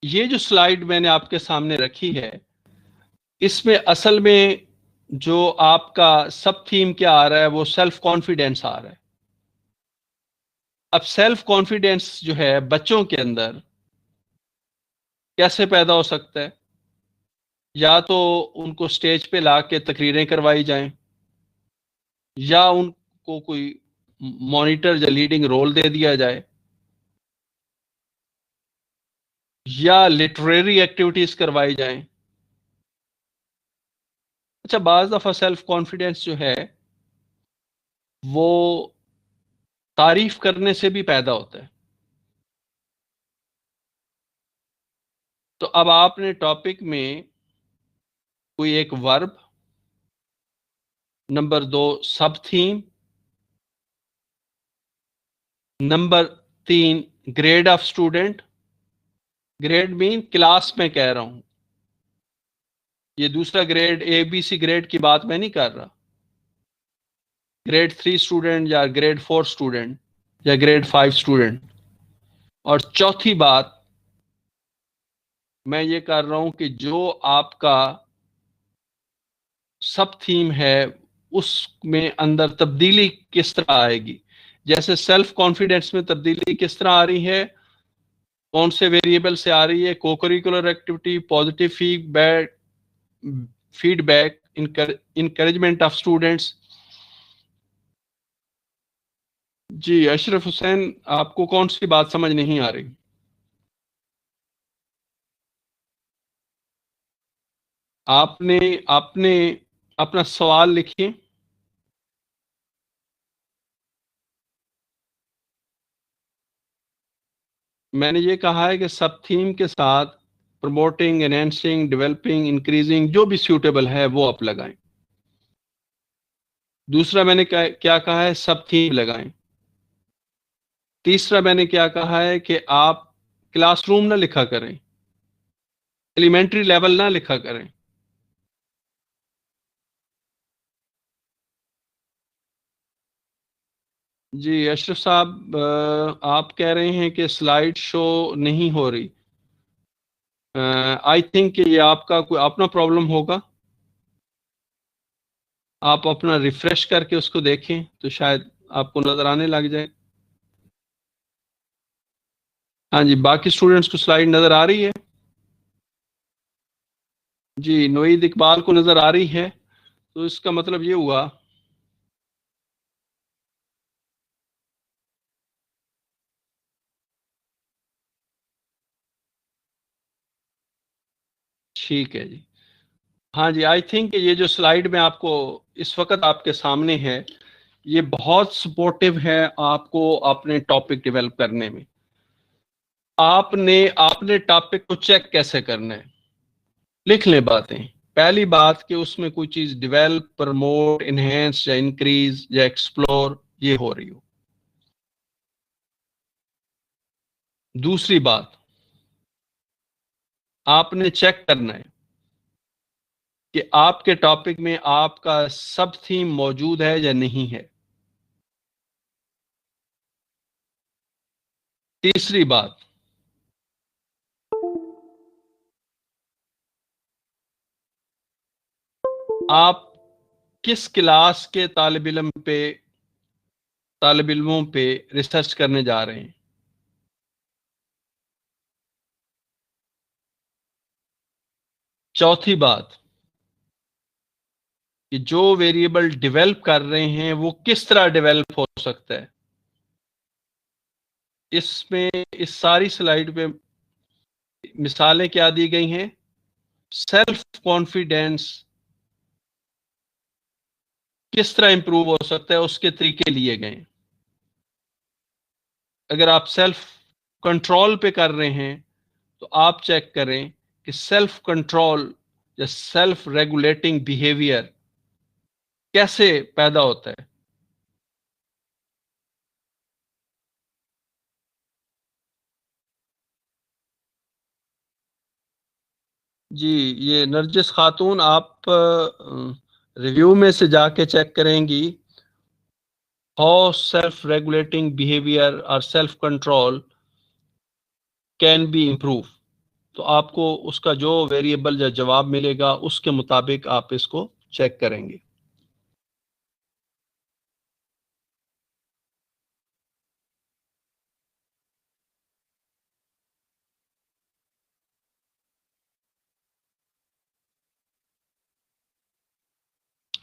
ये जो स्लाइड मैंने आपके सामने रखी है, इसमें असल में जो आपका सब थीम क्या आ रहा है, वो सेल्फ कॉन्फिडेंस आ रहा है। अब सेल्फ कॉन्फिडेंस जो है बच्चों के अंदर कैसे पैदा हो सकता है? या तो उनको स्टेज पे ला के तकरीरें करवाई जाएं, या उनको कोई मॉनिटर या लीडिंग रोल दे दिया जाए, या लिटरेरी एक्टिविटीज करवाई जाएं। अच्छा, बाज दफा सेल्फ कॉन्फिडेंस जो है वो तारीफ करने से भी पैदा होता है। तो अब आपने टॉपिक में कोई एक verb, number 2 sub theme, number 3 grade of student. Grade mean class में कह रहा हूं, ये दूसरा grade A B C grade की बात मैं नहीं कर रहा। ग्रेड 3 स्टूडेंट या ग्रेड 4 स्टूडेंट या ग्रेड 5 स्टूडेंट। और चौथी बात मैं ये कर रहा हूं कि जो आपका सब थीम है उसमें अंदर तब्दीली किस तरह आएगी। जैसे सेल्फ कॉन्फिडेंस में तब्दीली किस तरह आ रही है, कौन से वेरिएबल से आ रही है? Cocurricular activity, positive feedback, feedback, encouragement of students. जी अशरफ हुसैन, आपको कौन सी बात समझ नहीं आ रही? आपने आपने अपना सवाल लिखिए। मैंने ये कहा है कि सब थीम के साथ प्रमोटिंग, एनहेंसिंग, डेवलपिंग, इंक्रीजिंग, जो भी सूटेबल है वो आप लगाएं। दूसरा मैंने क्या कहा है? सब थीम लगाएं। तीसरा मैंने क्या कहा है कि आप क्लासरूम ना लिखा करें, एलिमेंट्री लेवल ना लिखा करें। जी अशरफ साहब, आप कह रहे हैं कि स्लाइड शो नहीं हो रही। आई थिंक कि ये आपका कोई अपना प्रॉब्लम होगा। आप अपना रिफ्रेश करके उसको देखें तो शायद आपको नजर आने लग जाए। हाँ जी, बाकी स्टूडेंट्स को स्लाइड नजर आ रही है? जी, नोईद इकबाल को नजर आ रही है, तो इसका मतलब ये हुआ। ठीक है जी। हाँ जी, आई थिंक ये जो स्लाइड में आपको इस वक्त आपके सामने है, ये बहुत सपोर्टिव है आपको अपने टॉपिक डेवलप करने में। आपने आपने टॉपिक को चेक कैसे करना है? लिख लें बातें। पहली बात कि उसमें कोई चीज डेवलप, प्रमोट, इनहेंस या इंक्रीज या एक्सप्लोर ये हो रही हो। दूसरी बात, आपने चेक करना है कि आपके टॉपिक में आपका सब थीम मौजूद है या नहीं है। तीसरी बात, आप किस क्लास के तालिब इल्मों पे रिसर्च करने जा रहे हैं। चौथी बात, कि जो वेरिएबल डेवलप कर रहे हैं वो किस तरह डेवलप हो सकता है। इसमें इस सारी स्लाइड पे मिसालें क्या दी गई हैं? सेल्फ कॉन्फिडेंस किस तरह इंप्रूव हो सकता है, उसके तरीके लिए गए हैं। अगर आप सेल्फ कंट्रोल पे कर रहे हैं तो आप चेक करें कि सेल्फ कंट्रोल या सेल्फ रेगुलेटिंग बिहेवियर कैसे पैदा होता है। जी, ये नरजिस खातून, आप रिव्यू में से जाके चेक करेंगी, हाउ सेल्फ रेगुलेटिंग बिहेवियर और self control can be improve. तो आपको उसका जो वेरिएबल या जवाब मिलेगा उसके मुताबिक आप इसको चेक करेंगे।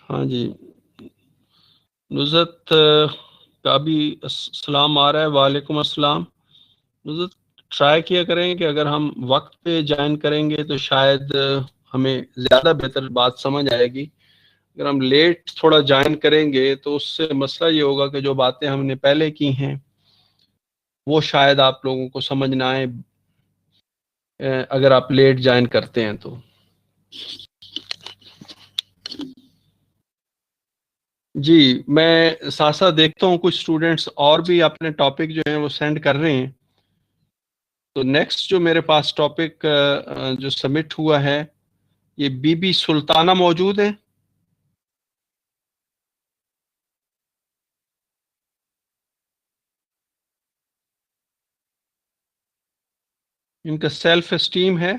हाँ जी, नुज़रत का भी सलाम आ रहा है। वालेकुम अस्सलाम। नुज़रत, ट्राई किया करें कि अगर हम वक्त पे ज्वाइन करेंगे तो शायद हमें ज़्यादा बेहतर बात समझ आएगी। अगर हम लेट थोड़ा ज्वाइन करेंगे तो उससे मसला ये होगा कि जो बातें हमने पहले की हैं वो शायद आप लोगों को समझ ना आए, अगर आप लेट ज्वाइन करते हैं तो। जी, मैं साथ साथ देखता हूँ कुछ स्टूडेंट्स और भी अपने टॉपिक जो हैं वो सेंड कर रहे हैं। तो नेक्स्ट जो मेरे पास टॉपिक जो सबमिट हुआ है, ये बीबी सुल्ताना मौजूद है। इनका सेल्फ एस्टीम है।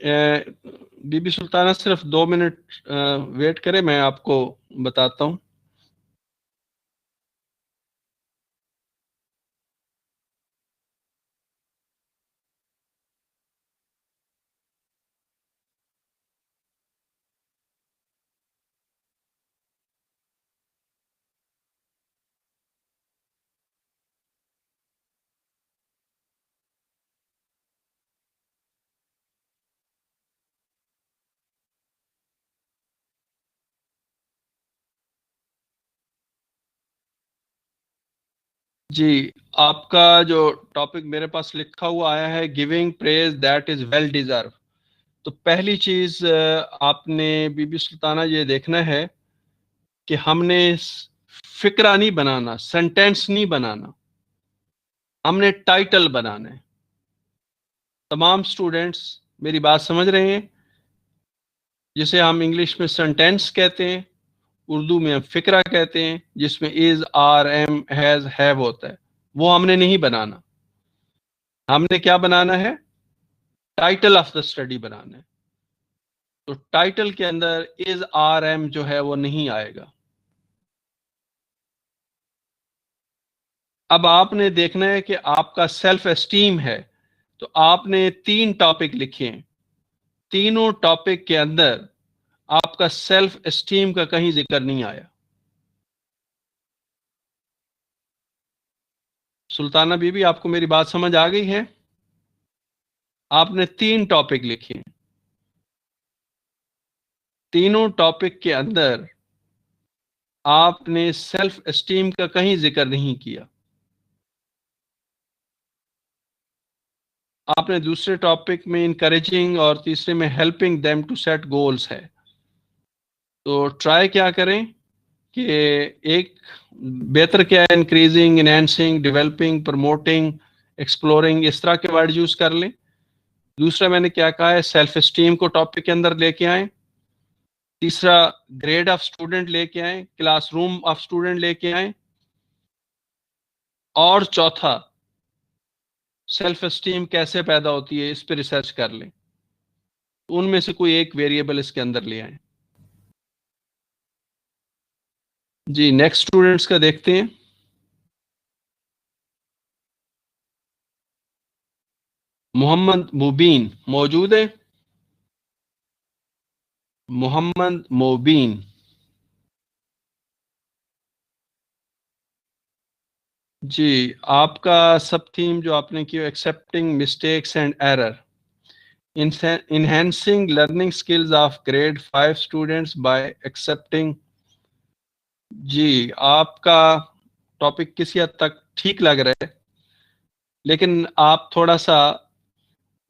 बीबी सुल्ताना सिर्फ 2 मिनट वेट करें, मैं आपको बताता हूँ। जी, आपका जो टॉपिक मेरे पास लिखा हुआ आया है, giving praise that is well deserve. तो पहली चीज आपने बीबी सुल्ताना ये देखना है कि हमने फिक्रा नहीं बनाना, सेंटेंस नहीं बनाना, हमने टाइटल बनाना है। तमाम स्टूडेंट्स मेरी बात समझ रहे हैं? जिसे हम इंग्लिश में सेंटेंस कहते हैं, उर्दू में हम फिक्रा कहते हैं, जिसमें is, are, am, has, have होता है। वो हमने नहीं बनाना। हमने क्या बनाना है? टाइटल ऑफ द स्टडी बनाना है। तो टाइटल के अंदर इज, आर, एम जो है वो नहीं आएगा। अब आपने देखना है कि आपका सेल्फ एस्टीम है, तो आपने 3 टॉपिक लिखे हैं। तीनों टॉपिक के अंदर आपका सेल्फ एस्टीम का कहीं जिक्र नहीं आया। सुल्ताना बीबी, आपको मेरी बात समझ आ गई है? आपने 3 टॉपिक लिखे हैं, तीनों टॉपिक के अंदर आपने सेल्फ एस्टीम का कहीं जिक्र नहीं किया। आपने दूसरे टॉपिक में इनकरेजिंग और तीसरे में helping them to set goals है। तो ट्राई क्या करें कि एक बेहतर क्या है, increasing, enhancing, developing, promoting, exploring, इस तरह के वर्ड यूज कर लें। दूसरा मैंने क्या कहा है, सेल्फ एस्टीम को टॉपिक के अंदर लेके आए। तीसरा, ग्रेड ऑफ स्टूडेंट लेके आए, क्लासरूम ऑफ स्टूडेंट लेके आए। और चौथा, सेल्फ एस्टीम कैसे पैदा होती है, इस पे रिसर्च कर लें। उनमें से कोई एक वेरिएबल इसके अंदर ले आए। जी, नेक्स्ट स्टूडेंट्स का देखते हैं। मोहम्मद मुबीन मौजूद है? मोहम्मद मुबीन। जी, आपका सब थीम जो आपने की, accepting mistakes and error, enhancing learning skills of grade 5 students by accepting। जी, आपका टॉपिक किसी हद तक ठीक लग रहा है, लेकिन आप थोड़ा सा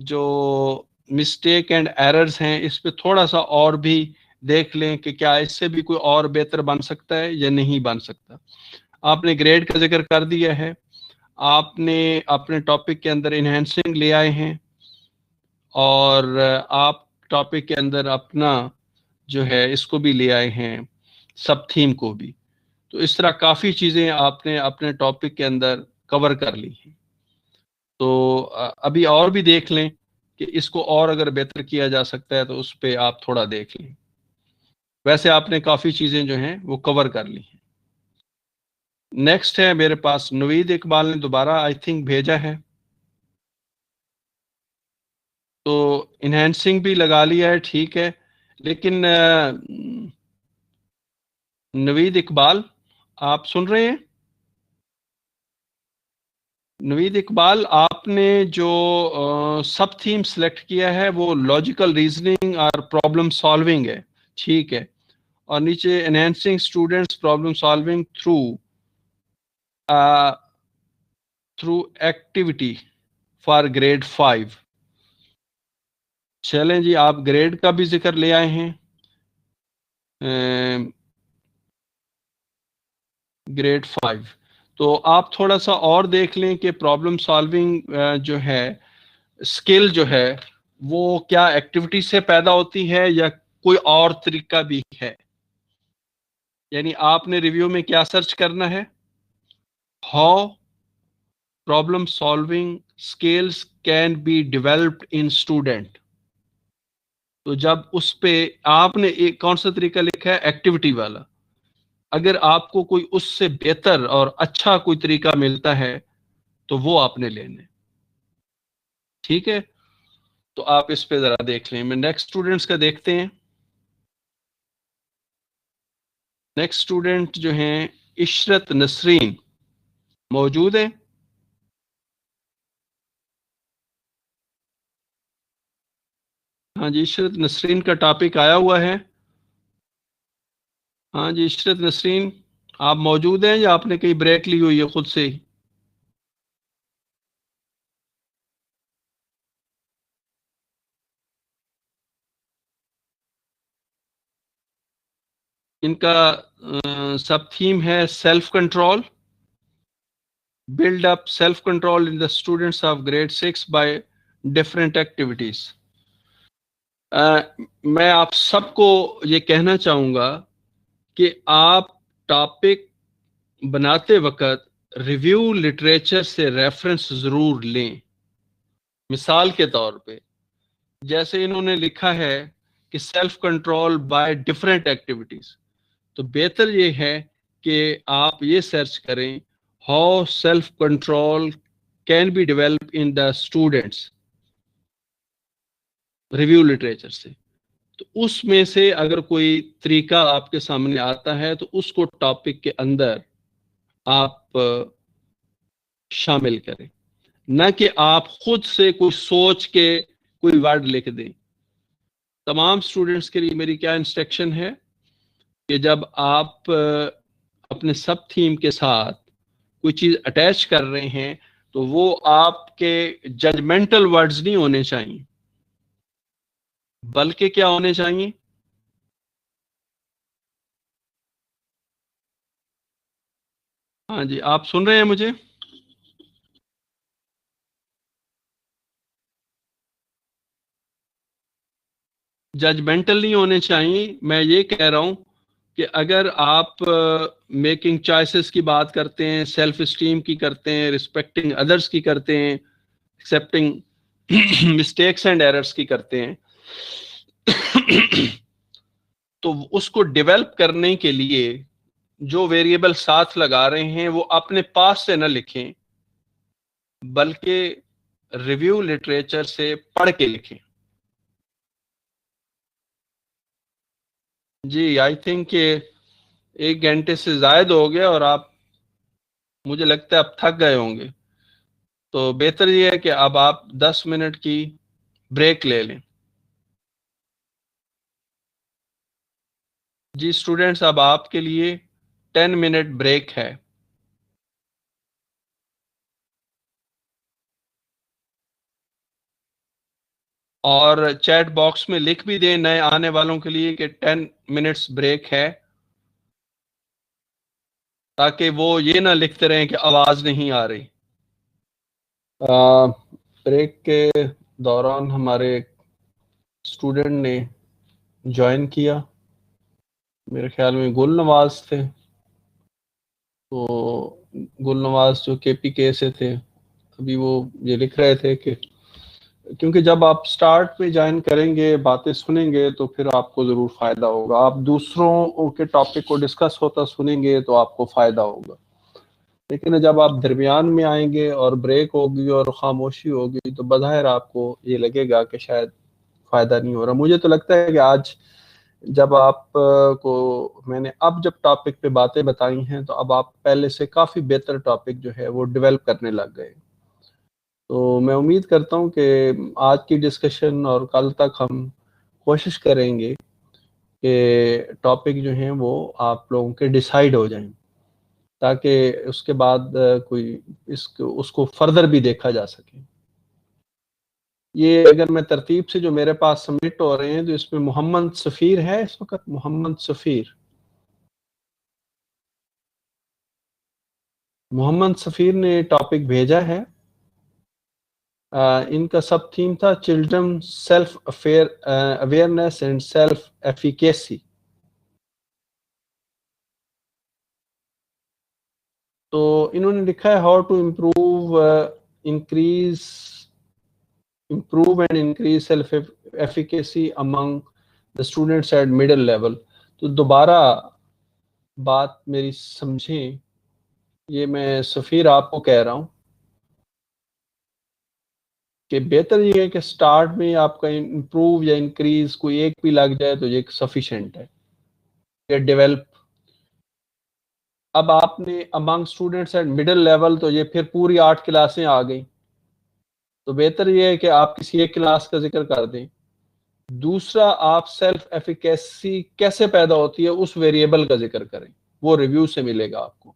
जो मिस्टेक एंड एरर्स हैं इस पे थोड़ा सा और भी देख लें कि क्या इससे भी कोई और बेहतर बन सकता है या नहीं बन सकता। आपने ग्रेड का जिक्र कर दिया है, आपने अपने टॉपिक के अंदर इन्हेंसिंग ले आए हैं, और आप टॉपिक के अंदर अपना जो है इसको भी ले आए हैं, सब थीम को भी। तो इस तरह काफ़ी चीज़ें आपने अपने टॉपिक के अंदर कवर कर ली हैं। तो अभी और भी देख लें कि इसको और अगर बेहतर किया जा सकता है तो उस पर आप थोड़ा देख लें। वैसे आपने काफ़ी चीज़ें जो हैं वो कवर कर ली हैं। नेक्स्ट है मेरे पास नवीद इकबाल ने दोबारा आई थिंक भेजा है। तो इन्हेंसिंग भी लगा लिया है, ठीक है। लेकिन नवीद इकबाल, आप सुन रहे हैं? नवीद इकबाल, आपने जो सब थीम सेलेक्ट किया है वो लॉजिकल रीजनिंग और प्रॉब्लम सॉल्विंग है, ठीक है। और नीचे enhancing students problem solving through through activity for grade 5। चलें जी, आप ग्रेड का भी जिक्र ले आए हैं, ग्रेड 5। तो आप थोड़ा सा और देख लें कि प्रॉब्लम सॉल्विंग जो है स्किल जो है वो क्या एक्टिविटी से पैदा होती है या कोई और तरीका भी है। यानी आपने रिव्यू में क्या सर्च करना है, how problem solving skills can be developed in student. तो जब उस पे आपने एक कौन सा तरीका लिखा है, एक्टिविटी वाला, अगर आपको कोई उससे बेहतर और अच्छा कोई तरीका मिलता है तो वो आपने लेने। ठीक है, तो आप इस पे जरा देख लें। मैं नेक्स्ट स्टूडेंट्स का देखते हैं। नेक्स्ट स्टूडेंट जो हैं इशरत नसरीन, मौजूद है? हाँ जी, इशरत नसरीन का टॉपिक आया हुआ है। हाँ जी, इशरत नसरीन, आप मौजूद हैं या आपने कहीं ब्रेक ली हुई है खुद से ही? इनका सब थीम है self control, build up self control in the students of grade 6 by different activities। मैं आप सबको ये कहना चाहूंगा कि आप टॉपिक बनाते वक्त रिव्यू लिटरेचर से रेफरेंस जरूर लें। मिसाल के तौर पे जैसे इन्होंने लिखा है कि self control by different activities, तो बेहतर ये है कि आप ये सर्च करें how self control can be develop in the students, review literature से। तो उसमें से अगर कोई तरीका आपके सामने आता है तो उसको टॉपिक के अंदर आप शामिल करें, न कि आप खुद से कोई सोच के कोई वर्ड लिख दें। तमाम स्टूडेंट्स के लिए मेरी क्या इंस्ट्रक्शन है कि जब आप अपने सब थीम के साथ कोई चीज अटैच कर रहे हैं तो वो आपके जजमेंटल वर्ड्स नहीं होने चाहिए, बल्कि क्या होने चाहिए? हाँ जी, आप सुन रहे हैं मुझे? जजमेंटल नहीं होने चाहिए। मैं ये कह रहा हूं कि अगर आप मेकिंग चॉइसेस की बात करते हैं, सेल्फ स्टीम की करते हैं, रिस्पेक्टिंग अदर्स की करते हैं, एक्सेप्टिंग मिस्टेक्स एंड एरर्स की करते हैं, तो उसको डेवलप करने के लिए जो वेरिएबल साथ लगा रहे हैं वो अपने पास से न लिखें, बल्कि रिव्यू लिटरेचर से पढ़ के लिखें। जी, आई थिंक 1 घंटे से ज्यादा हो गया और आप, मुझे लगता है, अब थक गए होंगे। तो बेहतर ये है कि अब आप 10 मिनट की ब्रेक ले लें। जी स्टूडेंट्स, अब आपके लिए 10 मिनट ब्रेक है। और चैट बॉक्स में लिख भी दें नए आने वालों के लिए कि 10 मिनट्स ब्रेक है, ताकि वो ये ना लिखते रहें कि आवाज नहीं आ रही। ब्रेक के दौरान हमारे स्टूडेंट ने ज्वाइन किया, मेरे ख्याल में गुल नवाज थे। तो गुल नवाज जो KPK से थे, अभी वो ये लिख रहे थे कि क्योंकि जब आप स्टार्ट पे ज्वाइन करेंगे, बातें सुनेंगे, तो फिर आपको ज़रूर फ़ायदा होगा। आप दूसरों के टॉपिक को डिस्कस होता सुनेंगे तो आपको फ़ायदा होगा। लेकिन जब आप दरमियान में आएंगे और ब्रेक होगी और खामोशी होगी तो बज़ाहिर आपको ये लगेगा कि शायद फ़ायदा नहीं हो रहा। मुझे तो लगता है कि आज जब आप को मैंने अब जब टॉपिक पे बातें बताई हैं तो अब आप पहले से काफ़ी बेहतर टॉपिक जो है वो डेवलप करने लग गए। तो मैं उम्मीद करता हूँ कि आज की डिस्कशन और कल तक हम कोशिश करेंगे कि टॉपिक जो हैं वो आप लोगों के डिसाइड हो जाएं, ताकि उसके बाद कोई इसको उसको फर्दर भी देखा जा सके। ये अगर मैं तरतीब से जो मेरे पास सबमिट हो रहे हैं तो इसमें मोहम्मद सफ़ीर है इस वक्त। मोहम्मद सफ़ीर, मोहम्मद सफ़ीर ने टॉपिक भेजा है। इनका सब थीम था children self affair awareness and self efficacy. तो इन्होंने लिखा है how to improve increase improve and increase self efficacy among the students at middle level। तो दोबारा बात मेरी समझें, ये मैं सफ़ीर आपको कह रहा हूँ कि बेहतर ये है कि स्टार्ट में आपका इम्प्रूव या इंक्रीज कोई एक भी लग जाए तो ये सफिशेंट है, या डेवलप। अब आपने among students eight middle level, तो ये फिर पूरी 8 क्लासें आ गई, तो बेहतर ये है कि आप किसी एक क्लास का जिक्र कर दें। दूसरा, आप सेल्फ एफिकेसी कैसे पैदा होती है उस वेरिएबल का जिक्र करें, वो रिव्यू से मिलेगा आपको।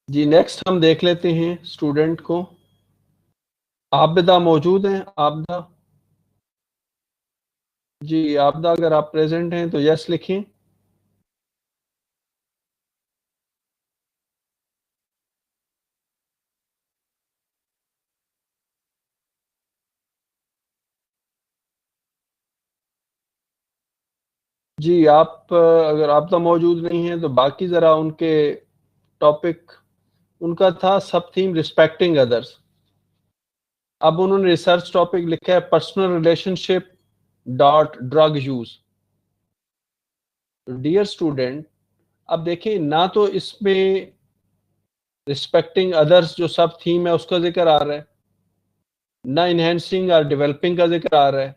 जी, नेक्स्ट हम देख लेते हैं स्टूडेंट को। आबिदा मौजूद हैं? आबिदा, जी आबिदा, अगर आप प्रेजेंट हैं तो यस लिखें। जी, आप अगर आबिदा मौजूद नहीं है तो बाकी जरा उनके टॉपिक, उनका था सब थीम रिस्पेक्टिंग अदर्स। अब उन्होंने रिसर्च टॉपिक लिखा है personal relationship dot drug use. Dear student, अब देखिए, ना तो इसमें रिस्पेक्टिंग अदर्स जो सब थीम है उसका जिक्र आ रहा है, ना इनहेंसिंग और डेवलपिंग का जिक्र आ रहा है,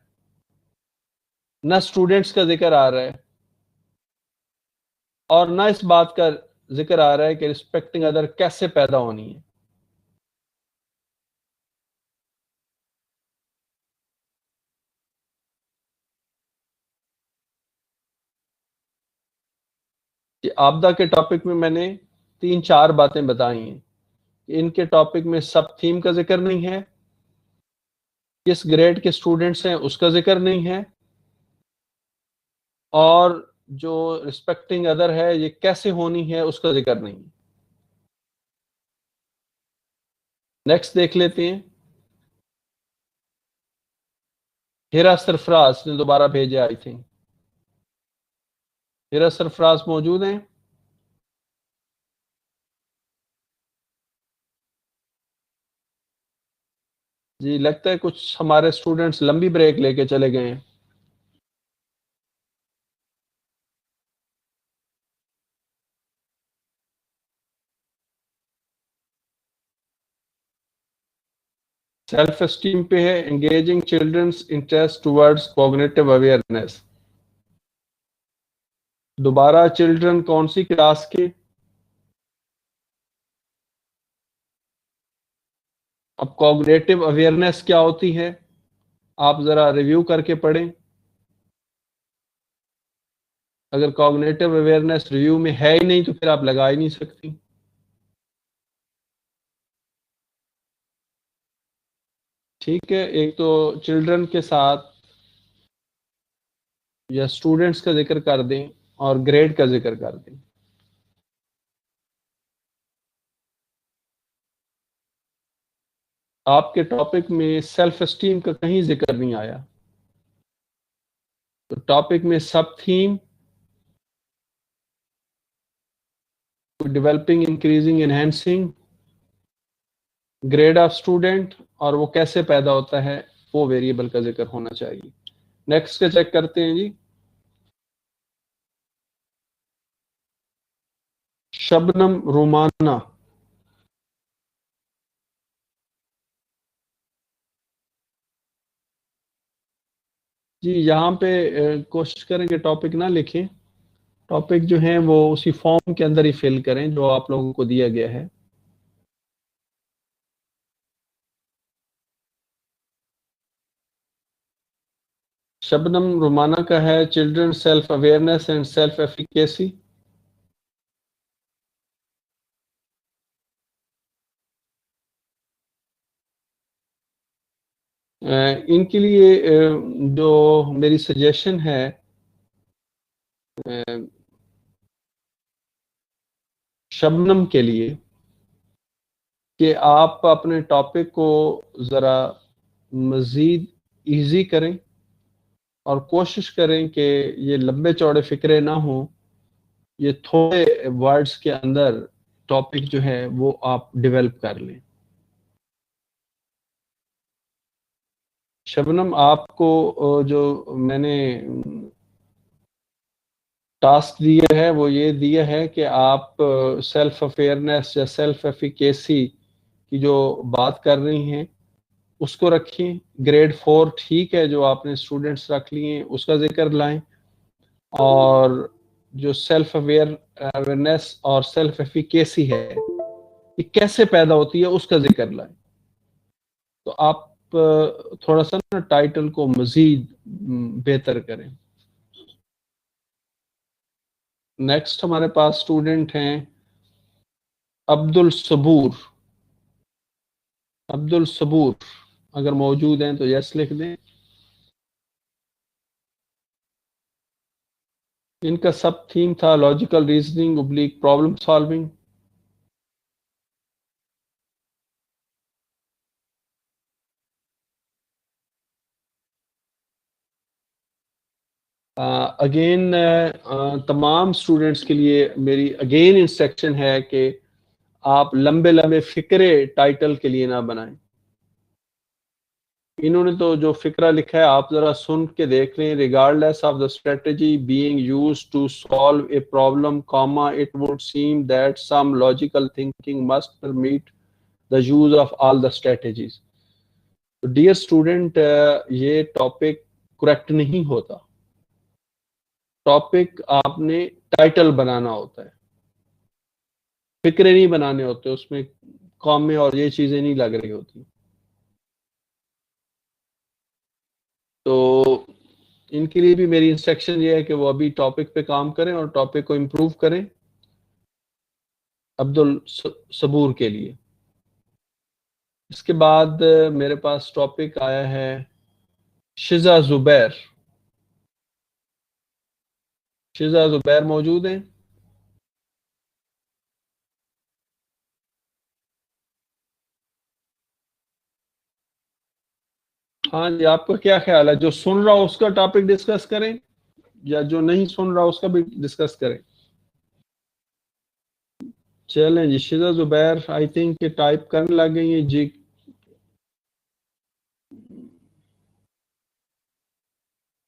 ना स्टूडेंट्स का जिक्र आ रहा है, और ना इस बात का जिक्र आ रहा है कि रिस्पेक्टिंग अदर कैसे पैदा होनी है। कि आपदा के टॉपिक में मैंने 3-4 बातें बताई हैं कि इनके टॉपिक में सब थीम का जिक्र नहीं है, किस ग्रेड के स्टूडेंट्स हैं उसका जिक्र नहीं है, और जो रिस्पेक्टिंग अदर है ये कैसे होनी है उसका जिक्र नहीं है। नेक्स्ट देख लेते हैं। हिरा सरफराज ने दोबारा भेजे, आई थिंक। हिरा सरफराज मौजूद हैं? जी, लगता है कुछ हमारे स्टूडेंट्स लंबी ब्रेक लेके चले गए हैं। सेल्फ एस्टीम पे है engaging childrens interest towards cognitive awareness. दोबारा चिल्ड्रन कौन सी क्लास के? अब कॉग्निटिव अवेयरनेस क्या होती है, आप जरा रिव्यू करके पढ़ें। अगर कॉग्निटिव अवेयरनेस रिव्यू में है ही नहीं तो फिर आप लगा ही नहीं सकती। ठीक है, एक तो चिल्ड्रन के साथ या स्टूडेंट्स का जिक्र कर दें और ग्रेड का जिक्र कर दें। आपके टॉपिक में सेल्फ एस्टीम का कहीं जिक्र नहीं आया, तो टॉपिक में सब theme, developing, increasing, enhancing, grade of student, और वो कैसे पैदा होता है वो वेरिएबल का जिक्र होना चाहिए। नेक्स्ट का चेक करते हैं जी। शबनम रोमाना, जी यहाँ पे कोशिश करें कि टॉपिक ना लिखें, टॉपिक जो है वो उसी फॉर्म के अंदर ही फिल करें जो आप लोगों को दिया गया है। शबनम रोमाना का है children self awareness and self efficacy. इनके लिए जो मेरी सजेशन है, अ, शबनम के लिए, कि आप अपने टॉपिक को ज़रा मज़ीद इजी करें और कोशिश करें कि ये लंबे चौड़े फिक्रे ना हों, ये थोड़े वर्ड्स के अंदर टॉपिक जो है वो आप डेवलप कर लें। शबनम, आपको जो मैंने टास्क दिया है वो ये दिया है कि आप सेल्फ अवेयरनेस या सेल्फ एफिकेसी की जो बात कर रही हैं उसको रखें। ग्रेड 4 ठीक है, जो आपने स्टूडेंट्स रख लिए हैं उसका जिक्र लाएं, और जो सेल्फ अवेयरनेस और सेल्फ एफिकेसी है ये कैसे पैदा होती है उसका जिक्र लाएं। तो आप थोड़ा सा ना टाइटल को मजीद बेहतर करें। नेक्स्ट हमारे पास स्टूडेंट हैं अब्दुल सबूर। अब्दुल सबूर अगर मौजूद हैं तो यस लिख दें। इनका सब थीम था logical reasoning oblique problem solving. Again तमाम स्टूडेंट्स के लिए मेरी अगेन इंस्ट्रक्शन है कि आप लंबे लंबे फिक्रे टाइटल के लिए ना बनाएं। इन्होंने तो जो फिक्रा लिखा है आप जरा सुन के देख लें। Regardless of the strategy being used to solve a problem comma it would seem that some logical thinking must permit the use of all the strategies. तो डियर स्टूडेंट, ये टॉपिक करेक्ट नहीं होता। टॉपिक आपने title बनाना होता है, फिक्रे नहीं बनाने होते, उसमें कॉमे और ये चीजें नहीं लग रही होती। तो इनके लिए भी मेरी इंस्ट्रक्शन ये है कि वो अभी टॉपिक पे काम करें और टॉपिक को इम्प्रूव करें। अब्दुल सबूर के लिए। इसके बाद मेरे पास टॉपिक आया है शिजा जुबैर। शिजा जुबैर मौजूद हैं? हाँ जी, आपका क्या ख्याल है? जो सुन रहा हो उसका टॉपिक डिस्कस करें या जो नहीं सुन रहा उसका भी डिस्कस करें? चलें जी, शिजा जुबैर आई थिंक टाइप करने लग गई हैं जी।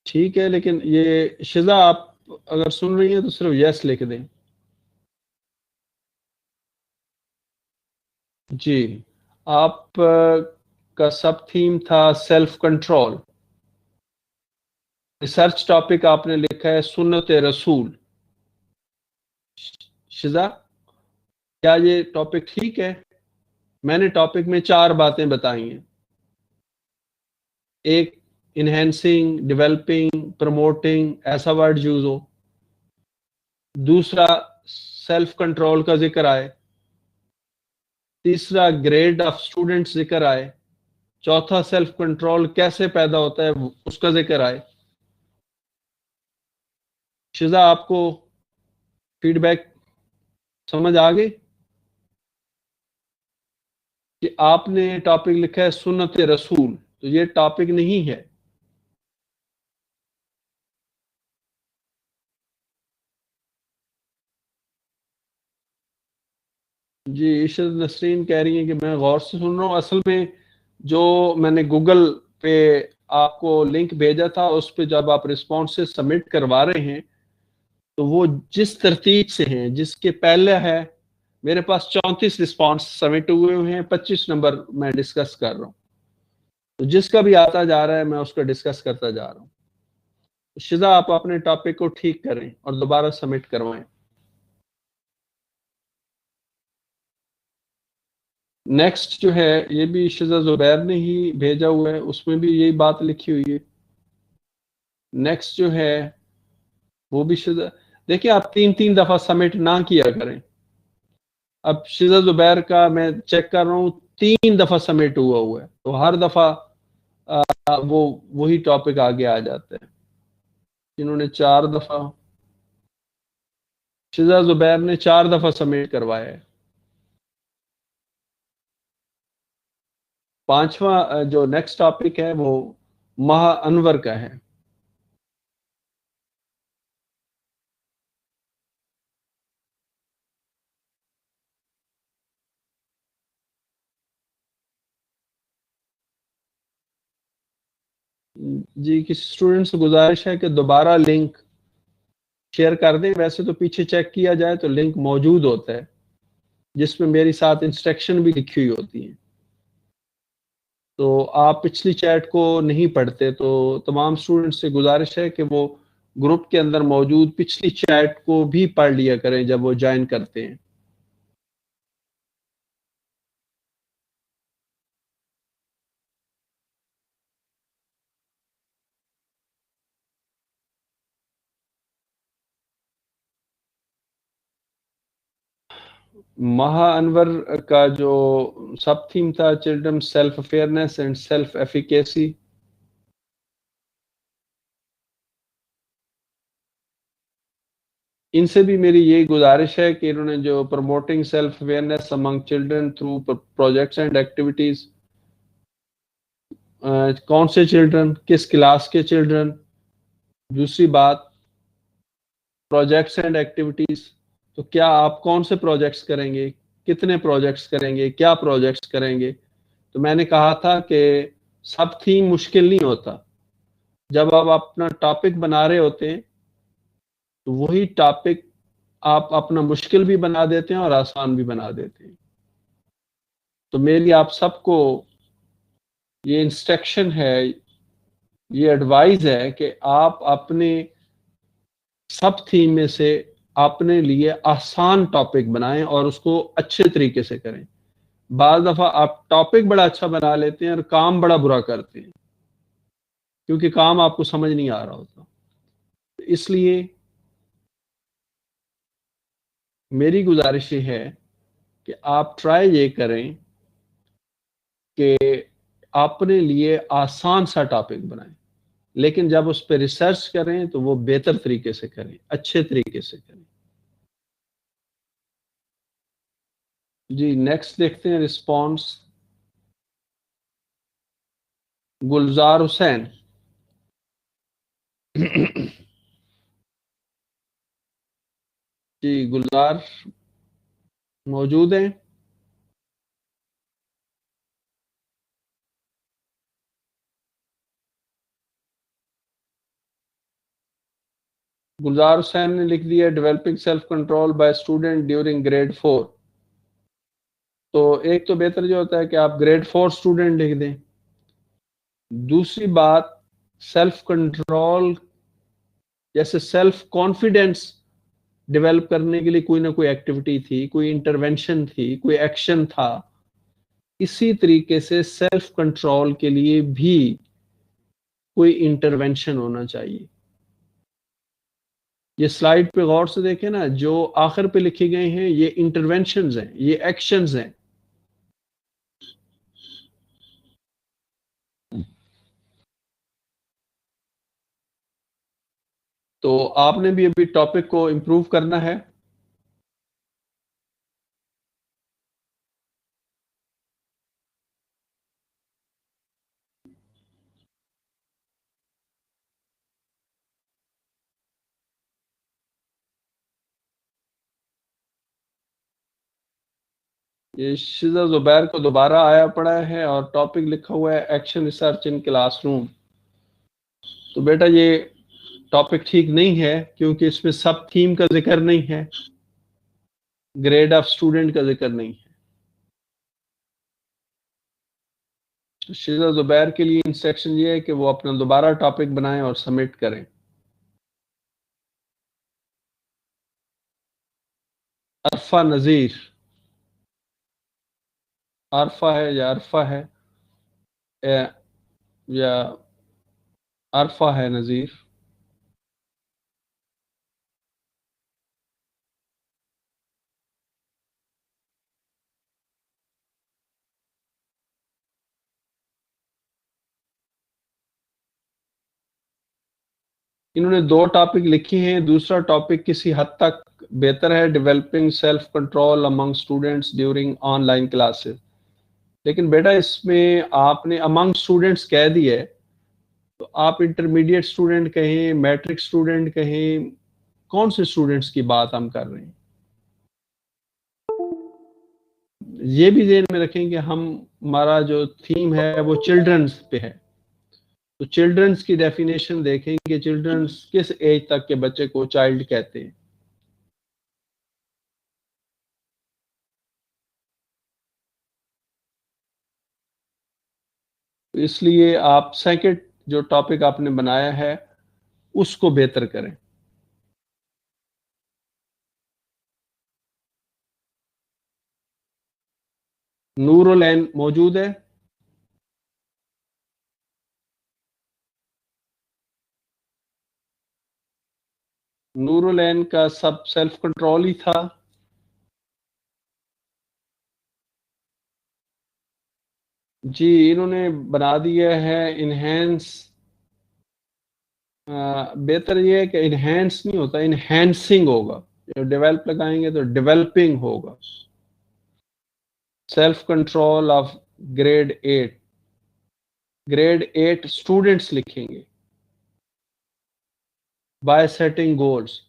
ठीक है, लेकिन ये शिजा आप अगर सुन रही हैं तो सिर्फ यस लिख दें। जी, आप का सब थीम था सेल्फ कंट्रोल। रिसर्च टॉपिक आपने लिखा है सुन्नत रसूल। शिजा, क्या ये टॉपिक ठीक है? मैंने टॉपिक में 4 बातें बताई हैं। एक, इनहेंसिंग, डेवलपिंग, प्रमोटिंग, ऐसा वर्ड यूज हो। दूसरा, सेल्फ कंट्रोल का जिक्र आए। तीसरा, ग्रेड ऑफ स्टूडेंट्स जिक्र आए। चौथा, सेल्फ कंट्रोल कैसे पैदा होता है उसका जिक्र आए। शिजा, आपको फीडबैक समझ आ गई कि आपने टॉपिक लिखा है सुन्नत रसूल, तो ये टॉपिक नहीं है। जी, इशरत नसरीन कह रही हैं कि मैं गौर से सुन रहा हूँ। असल में जो मैंने गूगल पे आपको लिंक भेजा था उस पे जब आप रिस्पॉन्सेज सबमिट करवा रहे हैं तो वो जिस तरतीब से हैं, जिसके पहले है मेरे पास 34 रिस्पॉन्स सबमिट हुए हुए हैं, 25 नंबर मैं डिस्कस कर रहा हूँ। तो जिसका भी आता जा रहा है मैं उसका डिस्कस करता जा रहा हूँ। तो शिजा, आप अपने टॉपिक को ठीक करें और दोबारा सबमिट करवाएं। नेक्स्ट जो है ये भी शिजा जुबैर ने ही भेजा हुआ है, उसमें भी यही बात लिखी हुई है। नेक्स्ट जो है वो भी शिजा, देखिए आप 3-3 दफा सबमिट ना किया करें। अब शिजा जुबैर का मैं चेक कर रहा हूँ 3 दफा सबमिट हुआ हुआ है, तो हर दफा वो वही टॉपिक आगे आ जाते हैं। जिन्होंने 4 दफा, शिजा जुबैर ने 4 दफा सबमिट करवाया है। पांचवा जो नेक्स्ट टॉपिक है वो माह अनवर का है। जी, किसी स्टूडेंट से गुजारिश है कि दोबारा लिंक शेयर कर दें। वैसे तो पीछे चेक किया जाए तो लिंक मौजूद होता है, जिसमें मेरी साथ इंस्ट्रक्शन भी लिखी हुई होती हैं। तो आप पिछली चैट को नहीं पढ़ते, तो तमाम स्टूडेंट से गुजारिश है कि वो ग्रुप के अंदर मौजूद पिछली चैट को भी पढ़ लिया करें जब वो ज्वाइन करते हैं। महा अनवर का जो सब थीम था, children self awareness and self efficacy. इनसे भी मेरी यही गुजारिश है कि इन्होंने जो promoting self awareness among children through projects and activities, कौन से चिल्ड्रन, किस क्लास के चिल्ड्रन। दूसरी बात, प्रोजेक्ट्स एंड एक्टिविटीज, तो क्या आप कौन से प्रोजेक्ट्स करेंगे, कितने प्रोजेक्ट्स करेंगे, क्या प्रोजेक्ट्स करेंगे। तो मैंने कहा था कि सब थीम मुश्किल नहीं होता। जब आप अपना टॉपिक बना रहे होते हैं तो वही टॉपिक आप अपना मुश्किल भी बना देते हैं और आसान भी बना देते हैं। तो मेरी आप सबको ये इंस्ट्रक्शन है, ये एडवाइस है कि आप अपने सब थीम में से अपने लिए आसान टॉपिक बनाएं और उसको अच्छे तरीके से करें। बाज दफा आप टॉपिक बड़ा अच्छा बना लेते हैं और काम बड़ा बुरा करते हैं, क्योंकि काम आपको समझ नहीं आ रहा होता। इसलिए मेरी गुजारिश ये है कि आप ट्राई ये करें कि अपने लिए आसान सा टॉपिक बनाएं, लेकिन जब उस पर रिसर्च करें तो वो बेहतर तरीके से करें, अच्छे तरीके से करें। जी, नेक्स्ट देखते हैं रिस्पॉन्स। गुलजार हुसैन। जी, गुलजार मौजूद हैं। गुलजार हुसैन ने लिख दिया developing self control by student during grade 4। तो एक तो बेहतर जो होता है कि आप ग्रेड 4 स्टूडेंट लिख दें। दूसरी बात, सेल्फ कंट्रोल जैसे सेल्फ कॉन्फिडेंस डेवलप करने के लिए कोई ना कोई एक्टिविटी थी, कोई इंटरवेंशन थी, कोई एक्शन था। इसी तरीके से सेल्फ कंट्रोल के लिए भी कोई इंटरवेंशन होना चाहिए। ये स्लाइड पे गौर से देखें ना, जो आखिर पे लिखे गए हैं ये इंटरवेंशंस हैं, ये एक्शंस हैं। तो आपने भी अभी टॉपिक को इम्प्रूव करना है। ये शिजा जुबैर को दोबारा आया पड़ा है और टॉपिक लिखा हुआ है एक्शन रिसर्च इन क्लासरूम। तो बेटा ये टॉपिक ठीक नहीं है, क्योंकि इसमें सब थीम का जिक्र नहीं है, ग्रेड ऑफ स्टूडेंट का जिक्र नहीं है। तो शिजा जुबैर के लिए इंस्ट्रक्शन ये है कि वो अपना दोबारा टॉपिक बनाएं और सबमिट करें। अरफा नजीर, अरफा है या अरफा है, या अरफा है नजीर। इन्होंने दो टॉपिक लिखे हैं, दूसरा टॉपिक किसी हद तक बेहतर है, developing self control among students during online classes. लेकिन बेटा इसमें आपने अमंग स्टूडेंट्स कह दिया है, तो आप इंटरमीडिएट स्टूडेंट कहें, मैट्रिक स्टूडेंट कहें, कौन से स्टूडेंट्स की बात हम कर रहे हैं। ये भी ध्यान में रखें कि हम, हमारा जो थीम है वो चिल्ड्रंस पे है। तो चिल्ड्रंस की डेफिनेशन देखें कि चिल्ड्रंस किस एज तक के बच्चे को चाइल्ड कहते हैं। तो इसलिए आप सेकंड जो टॉपिक आपने बनाया है उसको बेहतर करें। नूरुलैन मौजूद है? नूरुलैन का सब सेल्फ कंट्रोल ही था। जी, इन्होंने बना दिया है इनहेंस। बेहतर ये है कि इनहेंस नहीं होता, इनहेंसिंग होगा। जब डेवलप लगाएंगे तो डेवलपिंग होगा। Self control of grade 8। Grade 8 students लिखेंगे बाय सेटिंग गोल्स।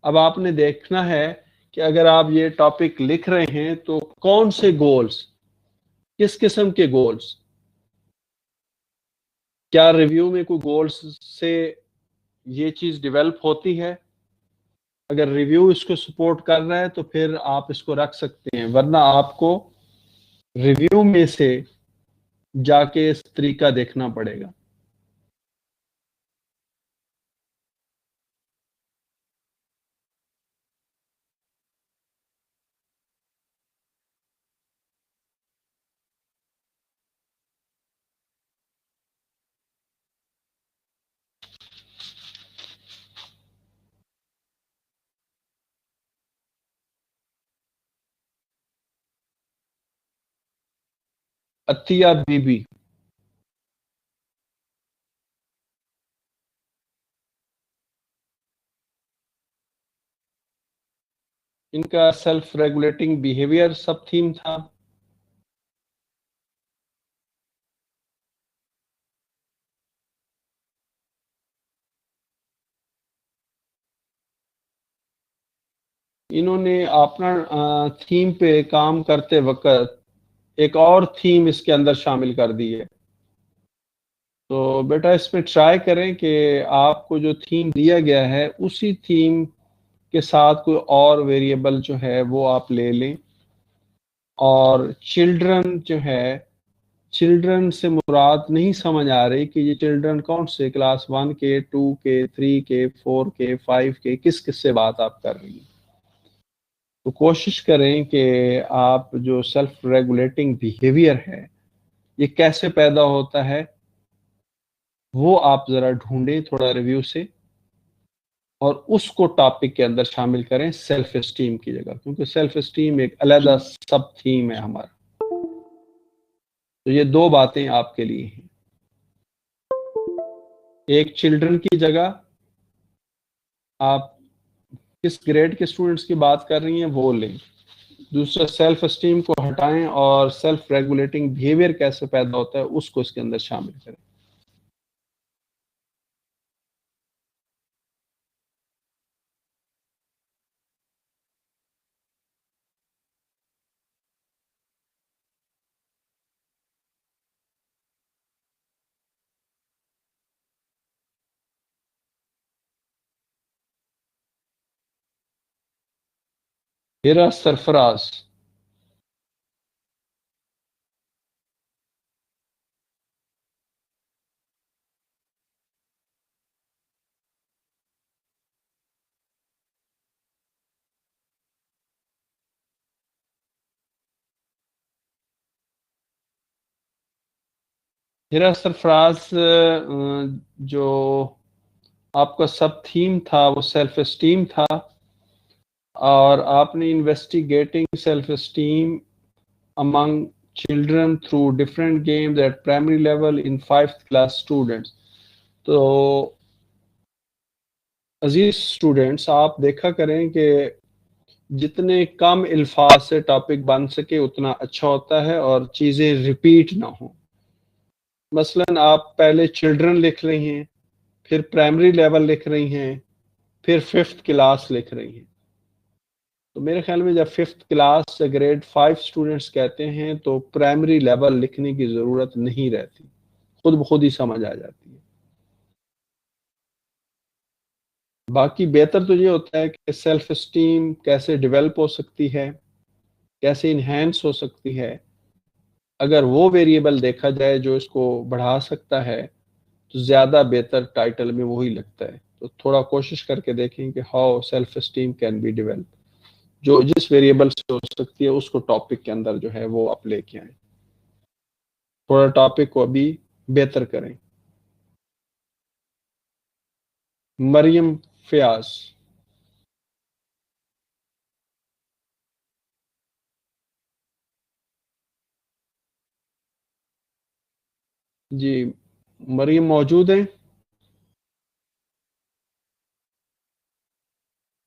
अब आपने देखना है कि अगर आप ये टॉपिक लिख रहे हैं तो कौन से गोल्स, किस किस्म के गोल्स। क्या रिव्यू में कोई गोल्स से ये चीज डेवलप होती है? अगर रिव्यू इसको सपोर्ट कर रहा है तो फिर आप इसको रख सकते हैं, वरना आपको रिव्यू में से जाके इस तरीका देखना पड़ेगा। अतिया बीबी। इनका सेल्फ रेगुलेटिंग बिहेवियर सब थीम था। इन्होंने अपना थीम पे काम करते वक्त एक और थीम इसके अंदर शामिल कर दी है। तो बेटा इसमें ट्राई करें कि आपको जो थीम दिया गया है उसी थीम के साथ कोई और वेरिएबल जो है वो आप ले लें। और चिल्ड्रन जो है, चिल्ड्रन से मुराद नहीं समझ आ रही कि ये चिल्ड्रन कौन से क्लास 1 के, 2 के, 3 के, 4 के, 5 के, किस किस से बात आप कर रही हैं। तो कोशिश करें कि आप जो सेल्फ रेगुलेटिंग बिहेवियर है ये कैसे पैदा होता है वो आप जरा ढूंढें थोड़ा रिव्यू से, और उसको टॉपिक के अंदर शामिल करें सेल्फ एस्टीम की जगह, क्योंकि सेल्फ एस्टीम एक अलग सब थीम है हमारा। तो ये दो बातें आपके लिए हैं। एक, चिल्ड्रन की जगह आप किस ग्रेड के स्टूडेंट्स की बात कर रही हैं वो लें। दूसरा, सेल्फ एस्टीम को हटाएं और सेल्फ रेगुलेटिंग बिहेवियर कैसे पैदा होता है उसको इसके अंदर शामिल करें। हिरा सरफराज। हिरा सरफराज जो आपका सब थीम था वो सेल्फ एस्टीम था, और आपने investigating self esteem among children through different games eight primary level in 5th class students. तो अजीज स्टूडेंट्स, आप देखा करें कि जितने कम अल्फाज से टॉपिक बन सके उतना अच्छा होता है और चीज़ें रिपीट ना हो। मसलन आप पहले चिल्ड्रन लिख रही हैं, फिर प्राइमरी लेवल लिख रही हैं, फिर 5th क्लास लिख रही हैं। तो मेरे ख्याल में जब 5th क्लास से ग्रेड 5 स्टूडेंट्स कहते हैं तो प्राइमरी लेवल लिखने की ज़रूरत नहीं रहती, खुद ब खुद ही समझ आ जाती है। बाकी बेहतर तो ये होता है कि सेल्फ स्टीम कैसे डेवलप हो सकती है, कैसे इन्हेंस हो सकती है। अगर वो वेरिएबल देखा जाए जो इसको बढ़ा सकता है, तो ज़्यादा बेहतर टाइटल में वही लगता है। तो थोड़ा कोशिश करके देखें कि how self esteem can be develop, जो जिस वेरिएबल से हो सकती है उसको टॉपिक के अंदर जो है वो आप लेके आए, थोड़ा टॉपिक को अभी बेहतर करें। मरियम फयाज। जी, मरियम मौजूद है?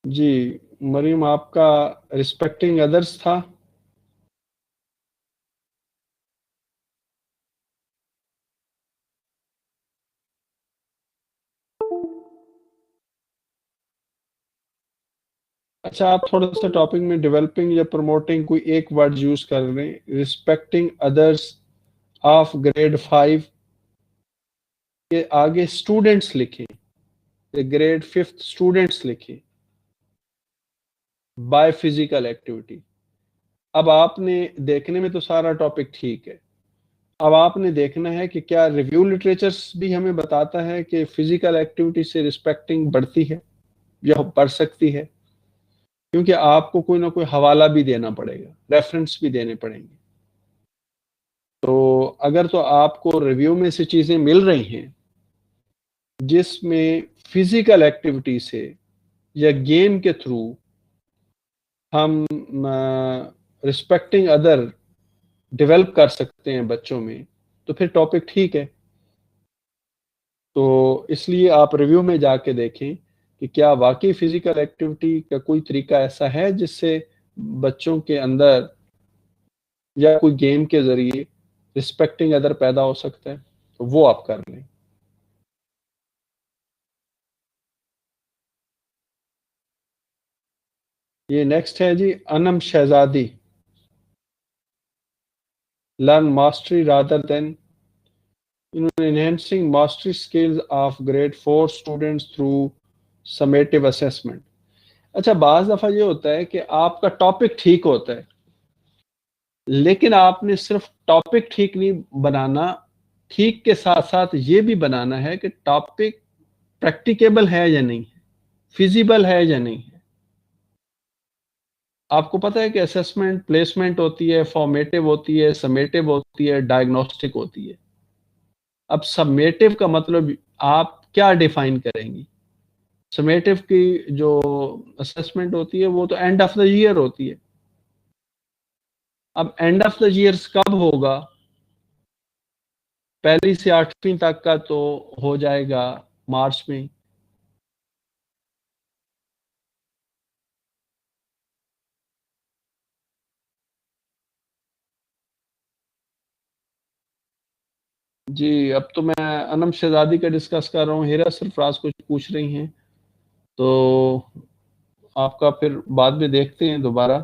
जी, मरियम आपका रिस्पेक्टिंग अदर्स था। अच्छा, आप थोड़ा सा टॉपिक में डेवलपिंग या प्रमोटिंग कोई एक वर्ड यूज कर रहे हैं, रिस्पेक्टिंग अदर्स ऑफ ग्रेड 5 के आगे स्टूडेंट्स लिखें, ग्रेड 5 स्टूडेंट्स लिखें बाय फिजिकल एक्टिविटी। अब आपने देखने में तो सारा टॉपिक ठीक है, अब आपने देखना है कि क्या रिव्यू लिटरेचर्स भी हमें बताता है कि फिजिकल एक्टिविटी से रिस्पेक्टिंग बढ़ती है या बढ़ सकती है, क्योंकि आपको कोई ना कोई हवाला भी देना पड़ेगा, रेफरेंस भी देने पड़ेंगे। तो अगर तो आपको रिव्यू में से चीजें मिल रही हैं जिसमें फिजिकल एक्टिविटी से या गेम के थ्रू हम रिस्पेक्टिंग अदर डेवलप कर सकते हैं बच्चों में, तो फिर टॉपिक ठीक है। तो इसलिए आप रिव्यू में जाके देखें कि क्या वाकई फिजिकल एक्टिविटी का कोई तरीका ऐसा है जिससे बच्चों के अंदर या कोई गेम के जरिए रिस्पेक्टिंग अदर पैदा हो सकता है, तो वो आप कर लें। ये नेक्स्ट है जी, अनम शहजादी। लर्न मास्टरी रादर देन इन्होंने enhancing mastery skills of grade 4 students through summative assessment। अच्छा, बाज दफा ये होता है कि आपका टॉपिक ठीक होता है, लेकिन आपने सिर्फ टॉपिक ठीक नहीं बनाना, ठीक के साथ साथ ये भी बनाना है कि टॉपिक प्रैक्टिकेबल है या नहीं है, फिजिबल है या नहीं है। आपको पता है कि असेसमेंट प्लेसमेंट होती है, फॉर्मेटिव होती है, समेटिव होती है, डायग्नोस्टिक होती है। अब समेटिव का मतलब आप क्या डिफाइन करेंगी? समेटिव की जो असेसमेंट होती है वो तो एंड ऑफ द ईयर होती है। अब एंड ऑफ द ईयर कब होगा? 1 से 8वीं तक का तो हो जाएगा मार्च में। जी, अब तो मैं अनम शहजादी का डिस्कस कर रहा हूँ, हिरा सरफराज कुछ पूछ रही हैं, तो आपका फिर बाद में देखते हैं दोबारा।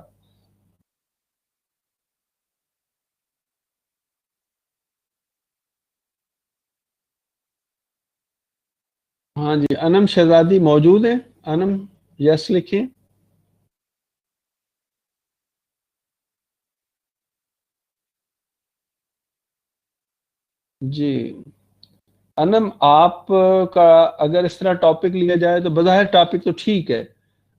हाँ जी, अनम शहजादी मौजूद है? अनम, यस लिखें। जी, अनम आप का अगर इस तरह टॉपिक लिया जाए तो बज़ाहिर टॉपिक तो ठीक है,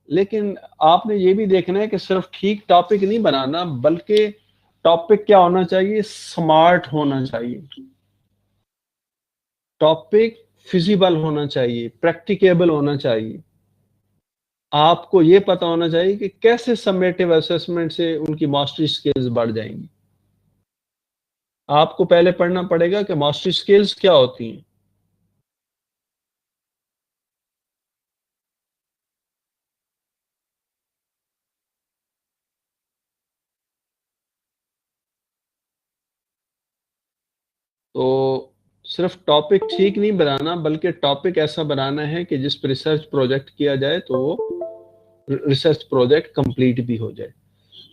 लेकिन आपने ये भी देखना है कि सिर्फ ठीक टॉपिक नहीं बनाना, बल्कि टॉपिक क्या होना चाहिए? स्मार्ट होना चाहिए। टॉपिक फिजिबल होना चाहिए, प्रैक्टिकेबल होना चाहिए। आपको ये पता होना चाहिए कि कैसे समेटिव असेसमेंट से उनकी मास्टरी स्किल्स बढ़ जाएंगी। आपको पहले पढ़ना पड़ेगा कि मास्टरी स्किल्स क्या होती हैं। तो सिर्फ टॉपिक ठीक नहीं बनाना, बल्कि टॉपिक ऐसा बनाना है कि जिस पर रिसर्च प्रोजेक्ट किया जाए तो वो रिसर्च प्रोजेक्ट कंप्लीट भी हो जाए।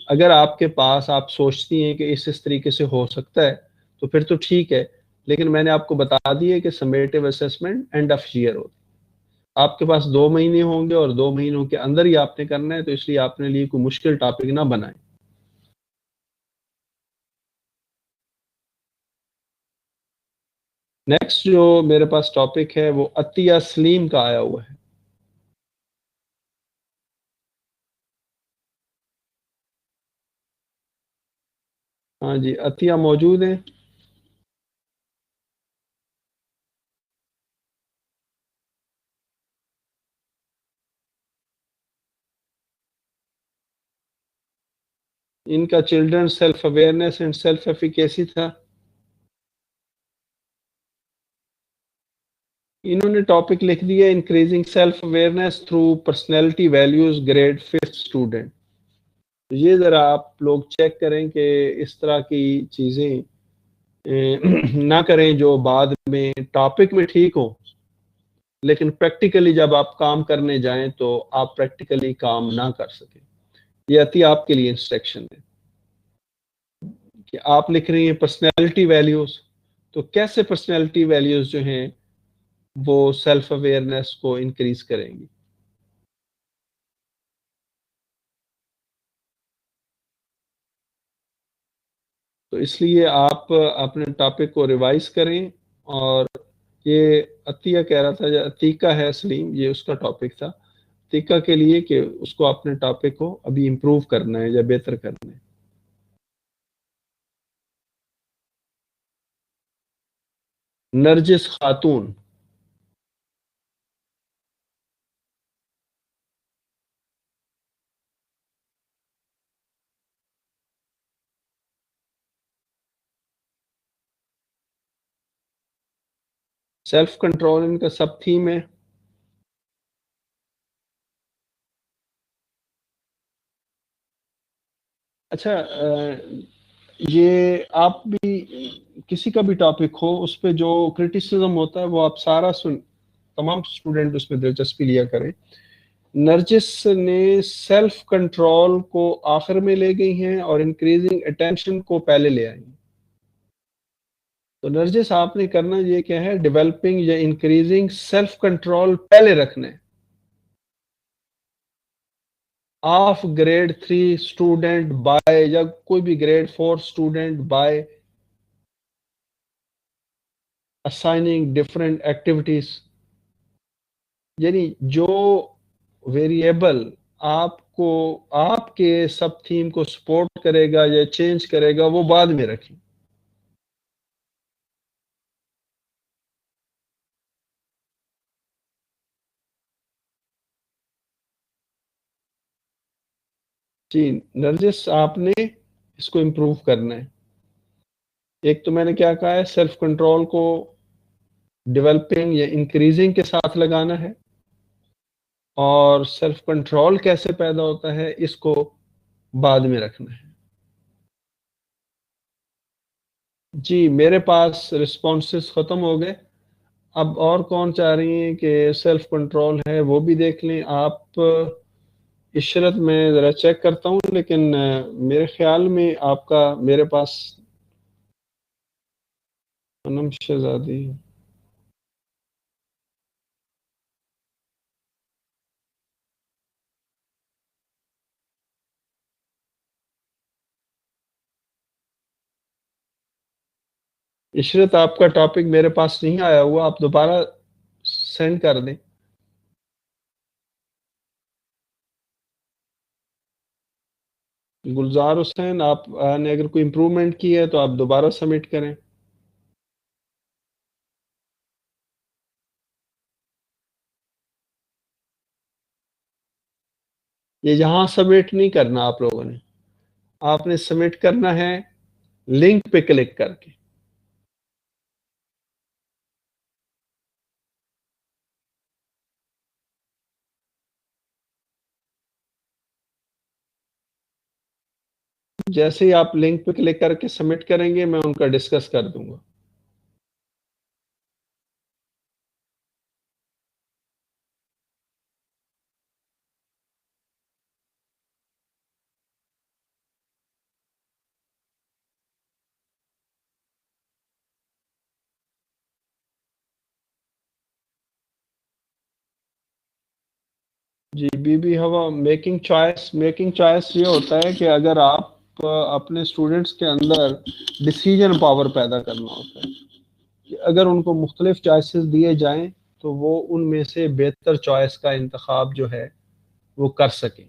अगर आपके पास आप सोचती हैं कि इस तरीके से हो सकता है, तो फिर तो ठीक है, लेकिन मैंने आपको बता दिया कि summative assessment end of year होती है। आपके पास 2 महीने होंगे और 2 महीनों के अंदर ही आपने करना है, तो इसलिए आपने लिए कोई मुश्किल टॉपिक ना बनाए। नेक्स्ट जो मेरे पास टॉपिक है वो अतिया सलीम का आया हुआ है। हाँ जी, अतिया मौजूद है। इनका children self awareness and self efficacy था। इन्होंने टॉपिक लिख दिया increasing self awareness through personality values grade 5th student. ये ज़रा आप लोग चेक करें कि इस तरह की चीज़ें ना करें जो बाद में टॉपिक में ठीक हो, लेकिन प्रैक्टिकली जब आप काम करने जाएं तो आप प्रैक्टिकली काम ना कर सकें। ये अति आपके लिए इंस्ट्रक्शन है कि आप लिख रही हैं पर्सनैलिटी वैल्यूज, तो कैसे पर्सनैलिटी वैल्यूज जो हैं वो सेल्फ अवेयरनेस को इंक्रीज करेंगी। तो इसलिए आप अपने टॉपिक को रिवाइज करें। और ये अतिया कह रहा था, जो अतीका है सलीम, ये उसका टॉपिक था अतीका के लिए, कि उसको अपने टॉपिक को अभी इम्प्रूव करना है या बेहतर करना है। नरजिस खातून। सेल्फ कंट्रोल इनका सब थीम है। अच्छा, ये आप भी किसी का भी टॉपिक हो उस पे जो क्रिटिसिज्म होता है वो आप सारा सुन, तमाम स्टूडेंट उसमें दिलचस्पी लिया करें। नरजिस ने सेल्फ कंट्रोल को आखिर में ले गई हैं और इंक्रीजिंग अटेंशन को पहले ले आई हैं। तो नरजिस आपने करना ये क्या है, डेवलपिंग या इंक्रीजिंग सेल्फ कंट्रोल पहले रखना है। ऑफ ग्रेड 3 स्टूडेंट बाय, या कोई भी grade 4 student by assigning different activities. यानी जो वेरिएबल आपको आपके सब थीम को सपोर्ट करेगा या चेंज करेगा वो बाद में रखें। जी नरजिस, आपने इसको इम्प्रूव करना है। एक तो मैंने क्या कहा है, सेल्फ कंट्रोल को डेवलपिंग या इंक्रीजिंग के साथ लगाना है, और सेल्फ कंट्रोल कैसे पैदा होता है इसको बाद में रखना है। जी मेरे पास रिस्पॉन्सेस ख़त्म हो गए। अब और कौन चाह रही हैं कि सेल्फ कंट्रोल है वो भी देख लें आप। इशरत मैं ज़रा चेक करता हूँ, लेकिन मेरे ख्याल में आपका मेरे पास अनम शहजादी। इशरत, आपका टॉपिक मेरे पास नहीं आया हुआ, आप दोबारा सेंड कर दें। गुलजार हुसैन, आप ने अगर कोई इम्प्रूवमेंट की है तो आप दोबारा सबमिट करें। ये यहाँ सबमिट नहीं करना आप लोगों ने, आपने सबमिट करना है लिंक पे क्लिक करके। जैसे ही आप लिंक पे क्लिक करके सबमिट करेंगे मैं उनका डिस्कस कर दूंगा। जी, बीबी हवा मेकिंग चॉइस ये होता है कि अगर आप अपने स्टूडेंट्स के अंदर डिसीजन पावर पैदा करना होता है कि अगर उनको मुख्तलिफ चॉइसेस दिए जाएं तो वो उनमें से बेहतर चॉइस का इंतखाब जो है वो कर सकें।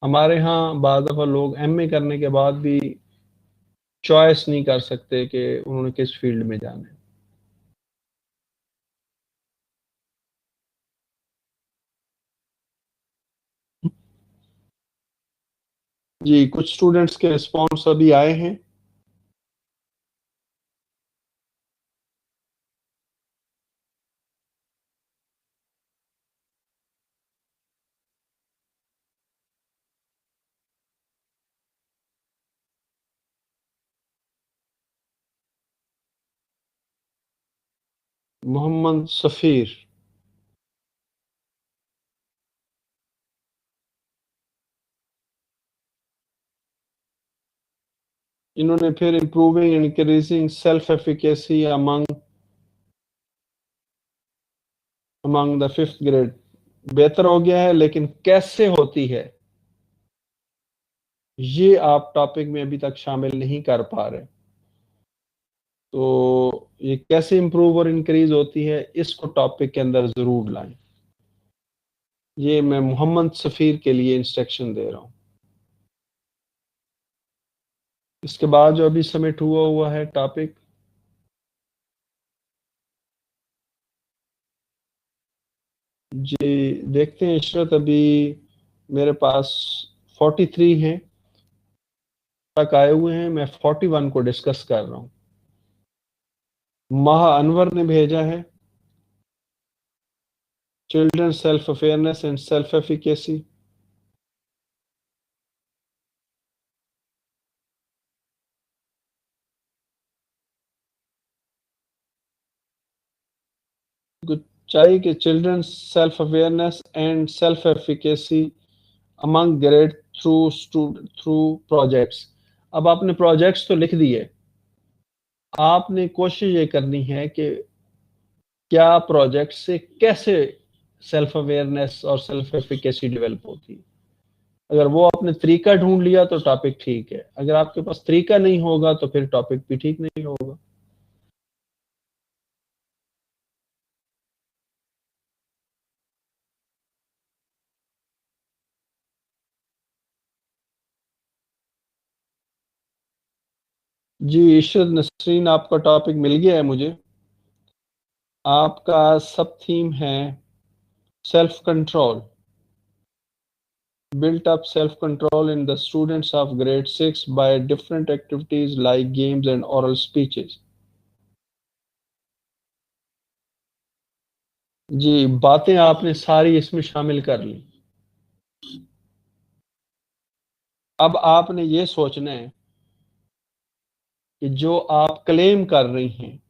हमारे यहाँ बाद दफ़ा लोग एमए करने के बाद भी चॉइस नहीं कर सकते कि उन्होंने किस फील्ड में जाना है। जी, कुछ स्टूडेंट्स के रिस्पॉन्स अभी आए हैं। मोहम्मद सफ़ीर। इन्होंने फिर improving and increasing self efficacy among the fifth grade बेहतर हो गया है, लेकिन कैसे होती है ये आप टॉपिक में अभी तक शामिल नहीं कर पा रहे। तो ये कैसे इम्प्रूव और इंक्रीज होती है इसको टॉपिक के अंदर जरूर लाएं। ये मैं मोहम्मद सफ़ीर के लिए इंस्ट्रक्शन दे रहा हूँ। इसके बाद जो अभी सबमिट हुआ है टॉपिक, जी देखते हैं इशरत। अभी मेरे पास 43 हैं तक आए हुए हैं, मैं 41 को डिस्कस कर रहा हूँ। माह अनवर ने भेजा है children self awareness and self efficacy. चाहिए कि children self awareness and self efficacy among grade through projects. अब आपने प्रोजेक्ट्स तो लिख दिए, आपने कोशिश ये करनी है कि क्या प्रोजेक्ट से कैसे सेल्फ अवेयरनेस और सेल्फ एफिकेसी डेवलप होती है। अगर वो आपने तरीका ढूंढ लिया तो टॉपिक ठीक है, अगर आपके पास तरीका नहीं होगा तो फिर टॉपिक भी ठीक नहीं होगा। जी इशरत नसरीन, आपका टॉपिक मिल गया है मुझे। आपका सब थीम है self control, built up self control in the students of grade 6 by different activities like games and oral speeches। जी, बातें आपने सारी इसमें शामिल कर ली। अब आपने ये सोचना है कि जो आप क्लेम कर रही हैं,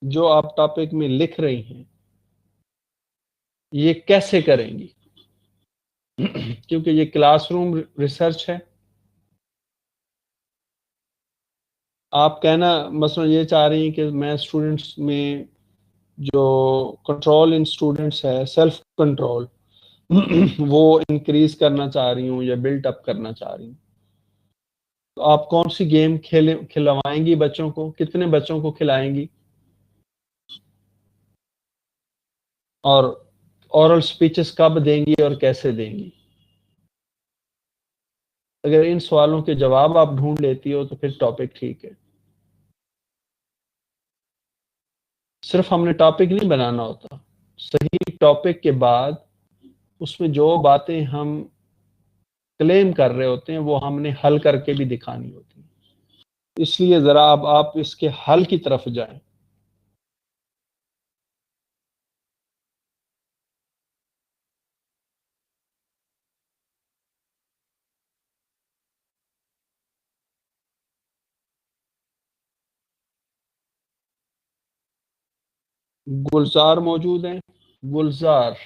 जो आप टॉपिक में लिख रही हैं, ये कैसे करेंगी। क्योंकि ये क्लासरूम रिसर्च है। आप कहना मसलन ये चाह रही हैं कि मैं स्टूडेंट्स में जो कंट्रोल इन स्टूडेंट्स है, सेल्फ कंट्रोल, वो इंक्रीज करना चाह रही हूँ या बिल्ट अप करना चाह रही हूँ। तो आप कौन सी गेम खिलवाएंगी बच्चों को, कितने बच्चों को खिलाएंगी, और ओरल स्पीचेस कब देंगी और कैसे देंगी। अगर इन सवालों के जवाब आप ढूंढ लेती हो तो फिर टॉपिक ठीक है। सिर्फ हमने टॉपिक नहीं बनाना होता, सही टॉपिक के बाद उसमें जो बातें हम क्लेम कर रहे होते हैं वो हमने हल करके भी दिखानी होती है। इसलिए जरा अब आप इसके हल की तरफ जाएं। गुलजार मौजूद हैं। गुलजार।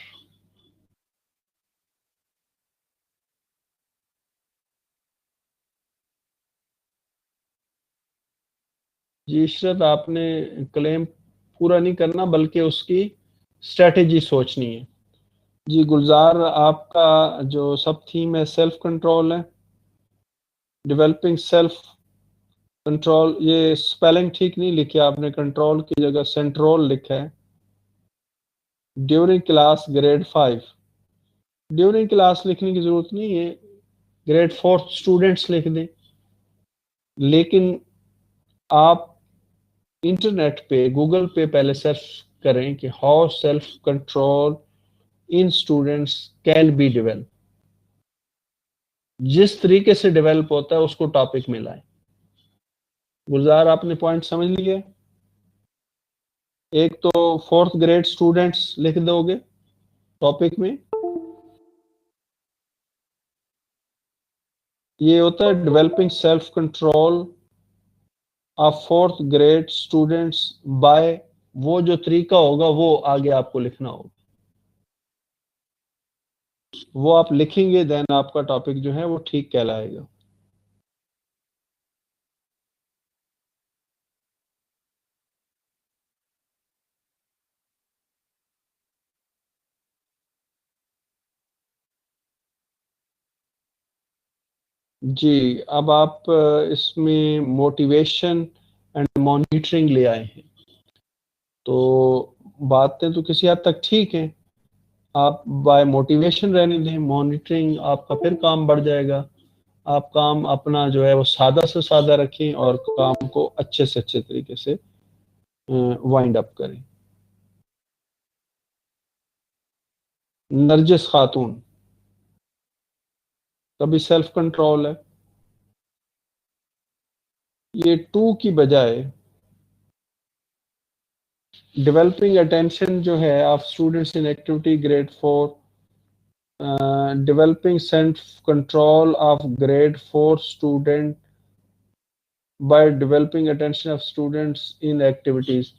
जी इशरत, आपने क्लेम पूरा नहीं करना बल्कि उसकी स्ट्रेटेजी सोचनी है। जी गुलजार, आपका जो सब थीम है सेल्फ कंट्रोल है, डेवलपिंग सेल्फ कंट्रोल। ये स्पेलिंग ठीक नहीं लिखी आपने, कंट्रोल की जगह सेंट्रोल लिखा है। During class grade 5, during class लिखने की जरूरत नहीं है, ग्रेड 4 स्टूडेंट्स लिख दें। लेकिन आप इंटरनेट पे, गूगल पे पहले सर्च करें कि how self control in students can be develop. जिस तरीके से डेवलप होता है उसको टॉपिक में लाएं। गुलजार, आपने पॉइंट समझ लिए? एक तो 4th ग्रेड स्टूडेंट्स लिख दोगे टॉपिक में। ये होता है developing self control of 4th grade students by, वो जो तरीका होगा वो आगे आपको लिखना होगा। वो आप लिखेंगे देन आपका टॉपिक जो है वो ठीक कहलाएगा। जी, अब आप इसमें मोटिवेशन एंड मॉनिटरिंग ले आए हैं, तो बातें तो किसी हद तक ठीक हैं। आप बाय मोटिवेशन रहने दें, मॉनिटरिंग आपका फिर काम बढ़ जाएगा। आप काम अपना जो है वो सादा से सादा रखें और काम को अच्छे से अच्छे तरीके से वाइंड अप करें। नरजिस खातून का भी सेल्फ कंट्रोल है। ये टू की बजाय डेवलपिंग अटेंशन जो है of students in activity grade 4, developing self control of grade 4 student by developing attention of students in activities.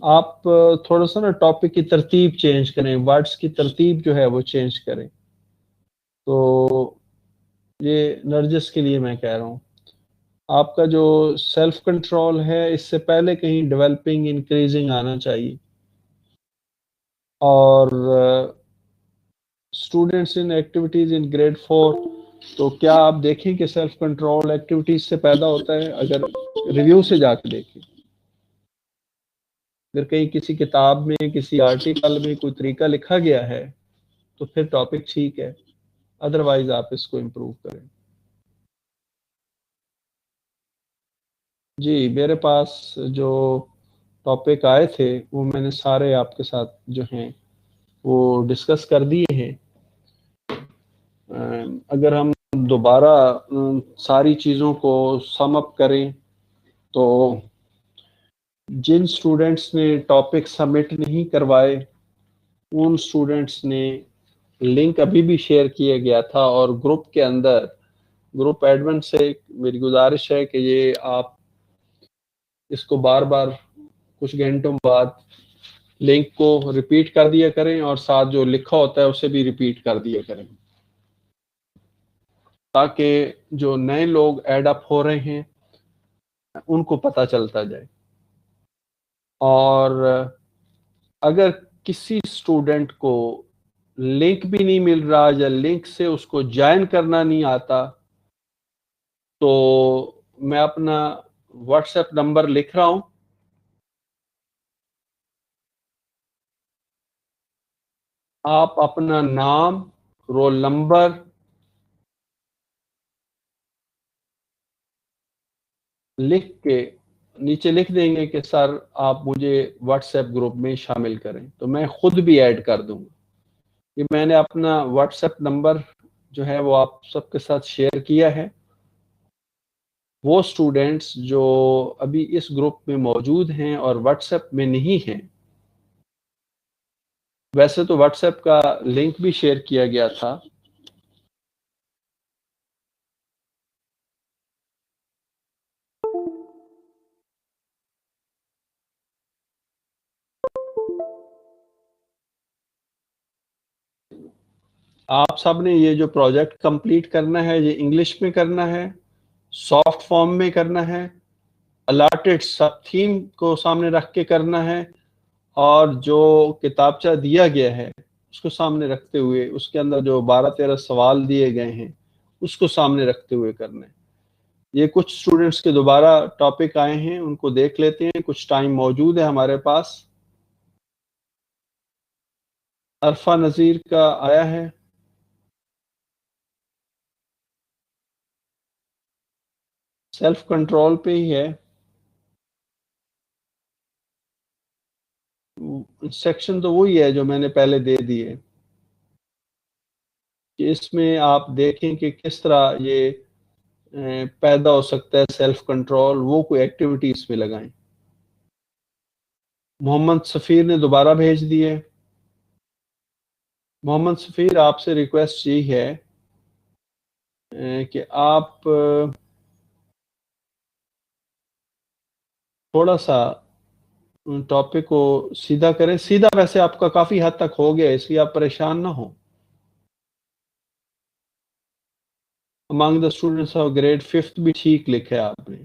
आप थोड़ा सा ना टॉपिक की तरतीब चेंज करें, वर्ड्स की तरतीब जो है वो चेंज करें। तो ये नर्जिस के लिए मैं कह रहा हूँ, आपका जो सेल्फ कंट्रोल है इससे पहले कहीं डेवलपिंग इंक्रीजिंग आना चाहिए। और students in activities in grade 4, तो क्या आप देखें कि सेल्फ कंट्रोल एक्टिविटीज से पैदा होता है? अगर रिव्यू से जाके देखें, अगर कहीं किसी किताब में, किसी आर्टिकल में कोई तरीका लिखा गया है तो फिर टॉपिक ठीक है, अदरवाइज आप इसको इम्प्रूव करें। जी, मेरे पास जो टॉपिक आए थे वो मैंने सारे आपके साथ जो हैं वो डिस्कस कर दिए हैं। अगर हम दोबारा सारी चीज़ों को सम अप करें तो जिन स्टूडेंट्स ने टॉपिक सबमिट नहीं करवाए उन स्टूडेंट्स ने लिंक अभी भी शेयर किया गया था, और ग्रुप के अंदर ग्रुप एडमिन से मेरी गुजारिश है कि ये आप इसको बार बार कुछ घंटों बाद लिंक को रिपीट कर दिया करें और साथ जो लिखा होता है उसे भी रिपीट कर दिया करें, ताकि जो नए लोग ऐड अप हो रहे हैं उनको पता चलता जाए। और अगर किसी स्टूडेंट को लिंक भी नहीं मिल रहा या लिंक से उसको ज्वाइन करना नहीं आता, तो मैं अपना व्हाट्सएप नंबर लिख रहा हूं। आप अपना नाम, रोल नंबर लिख के नीचे लिख देंगे कि सर आप मुझे व्हाट्सएप ग्रुप में शामिल करें, तो मैं खुद भी ऐड कर दूंगा। ये मैंने अपना व्हाट्सएप नंबर जो है वो आप सबके साथ शेयर किया है। वो स्टूडेंट्स जो अभी इस ग्रुप में मौजूद हैं और व्हाट्सएप में नहीं हैं, वैसे तो व्हाट्सएप का लिंक भी शेयर किया गया था, आप सब ने ये जो प्रोजेक्ट कंप्लीट करना है ये इंग्लिश में करना है, सॉफ्ट फॉर्म में करना है, अलॉटेड सब थीम को सामने रख के करना है, और जो किताबचा दिया गया है उसको सामने रखते हुए, उसके अंदर जो 12-13 सवाल दिए गए हैं उसको सामने रखते हुए करना है। ये कुछ स्टूडेंट्स के दोबारा टॉपिक आए हैं, उनको देख लेते हैं, कुछ टाइम मौजूद है हमारे पास। अरफा नज़ीर का आया है। सेल्फ कंट्रोल पे ही है। सेक्शन तो वही है जो मैंने पहले दे दिए, कि इसमें आप देखें कि किस तरह ये पैदा हो सकता है सेल्फ कंट्रोल, वो कोई एक्टिविटी इसमें लगाएं। मोहम्मद सफ़ीर ने दोबारा भेज दिए। मोहम्मद सफ़ीर, आपसे रिक्वेस्ट यही है कि आप थोड़ा सा टॉपिक को सीधा करें। सीधा वैसे आपका काफ़ी हद तक हो गया, इसलिए आप परेशान ना हो। Among the students of grade 5th भी ठीक लिखा है आपने।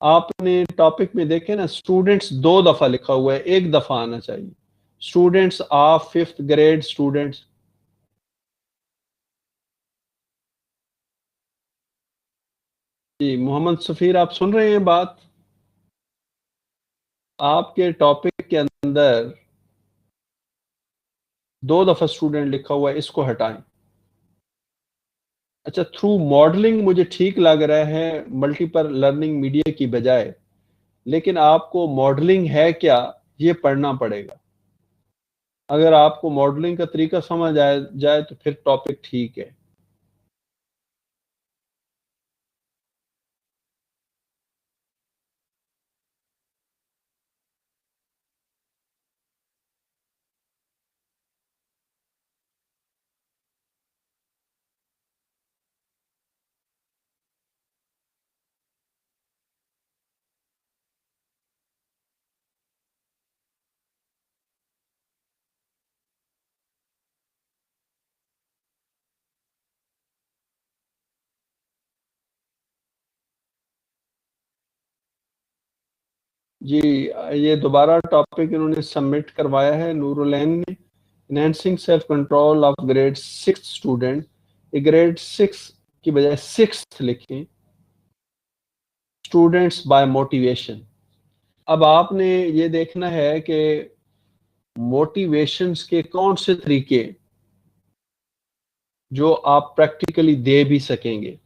आपने टॉपिक में देखे ना, स्टूडेंट्स 2 दफा लिखा हुआ है, 1 दफा आना चाहिए। Students of 5th grade students. जी मोहम्मद सफ़ीर, आप सुन रहे हैं बात? आपके टॉपिक के अंदर 2 दफा स्टूडेंट लिखा हुआ है, इसको हटाएं। अच्छा, थ्रू मॉडलिंग मुझे ठीक लग रहा है मल्टीपल लर्निंग मीडिया की बजाय, लेकिन आपको मॉडलिंग है क्या ये पढ़ना पड़ेगा। अगर आपको मॉडलिंग का तरीका समझ आए जाए तो फिर टॉपिक ठीक है। जी, ये दोबारा टॉपिक इन्होंने सबमिट करवाया है नूरुलैन ने, enhancing self control of grade 6 student. ये ग्रेड 6 की बजाय 6th लिखें, स्टूडेंट्स बाय मोटिवेशन। अब आपने ये देखना है कि मोटिवेशंस के कौन से तरीके जो आप प्रैक्टिकली दे भी सकेंगे।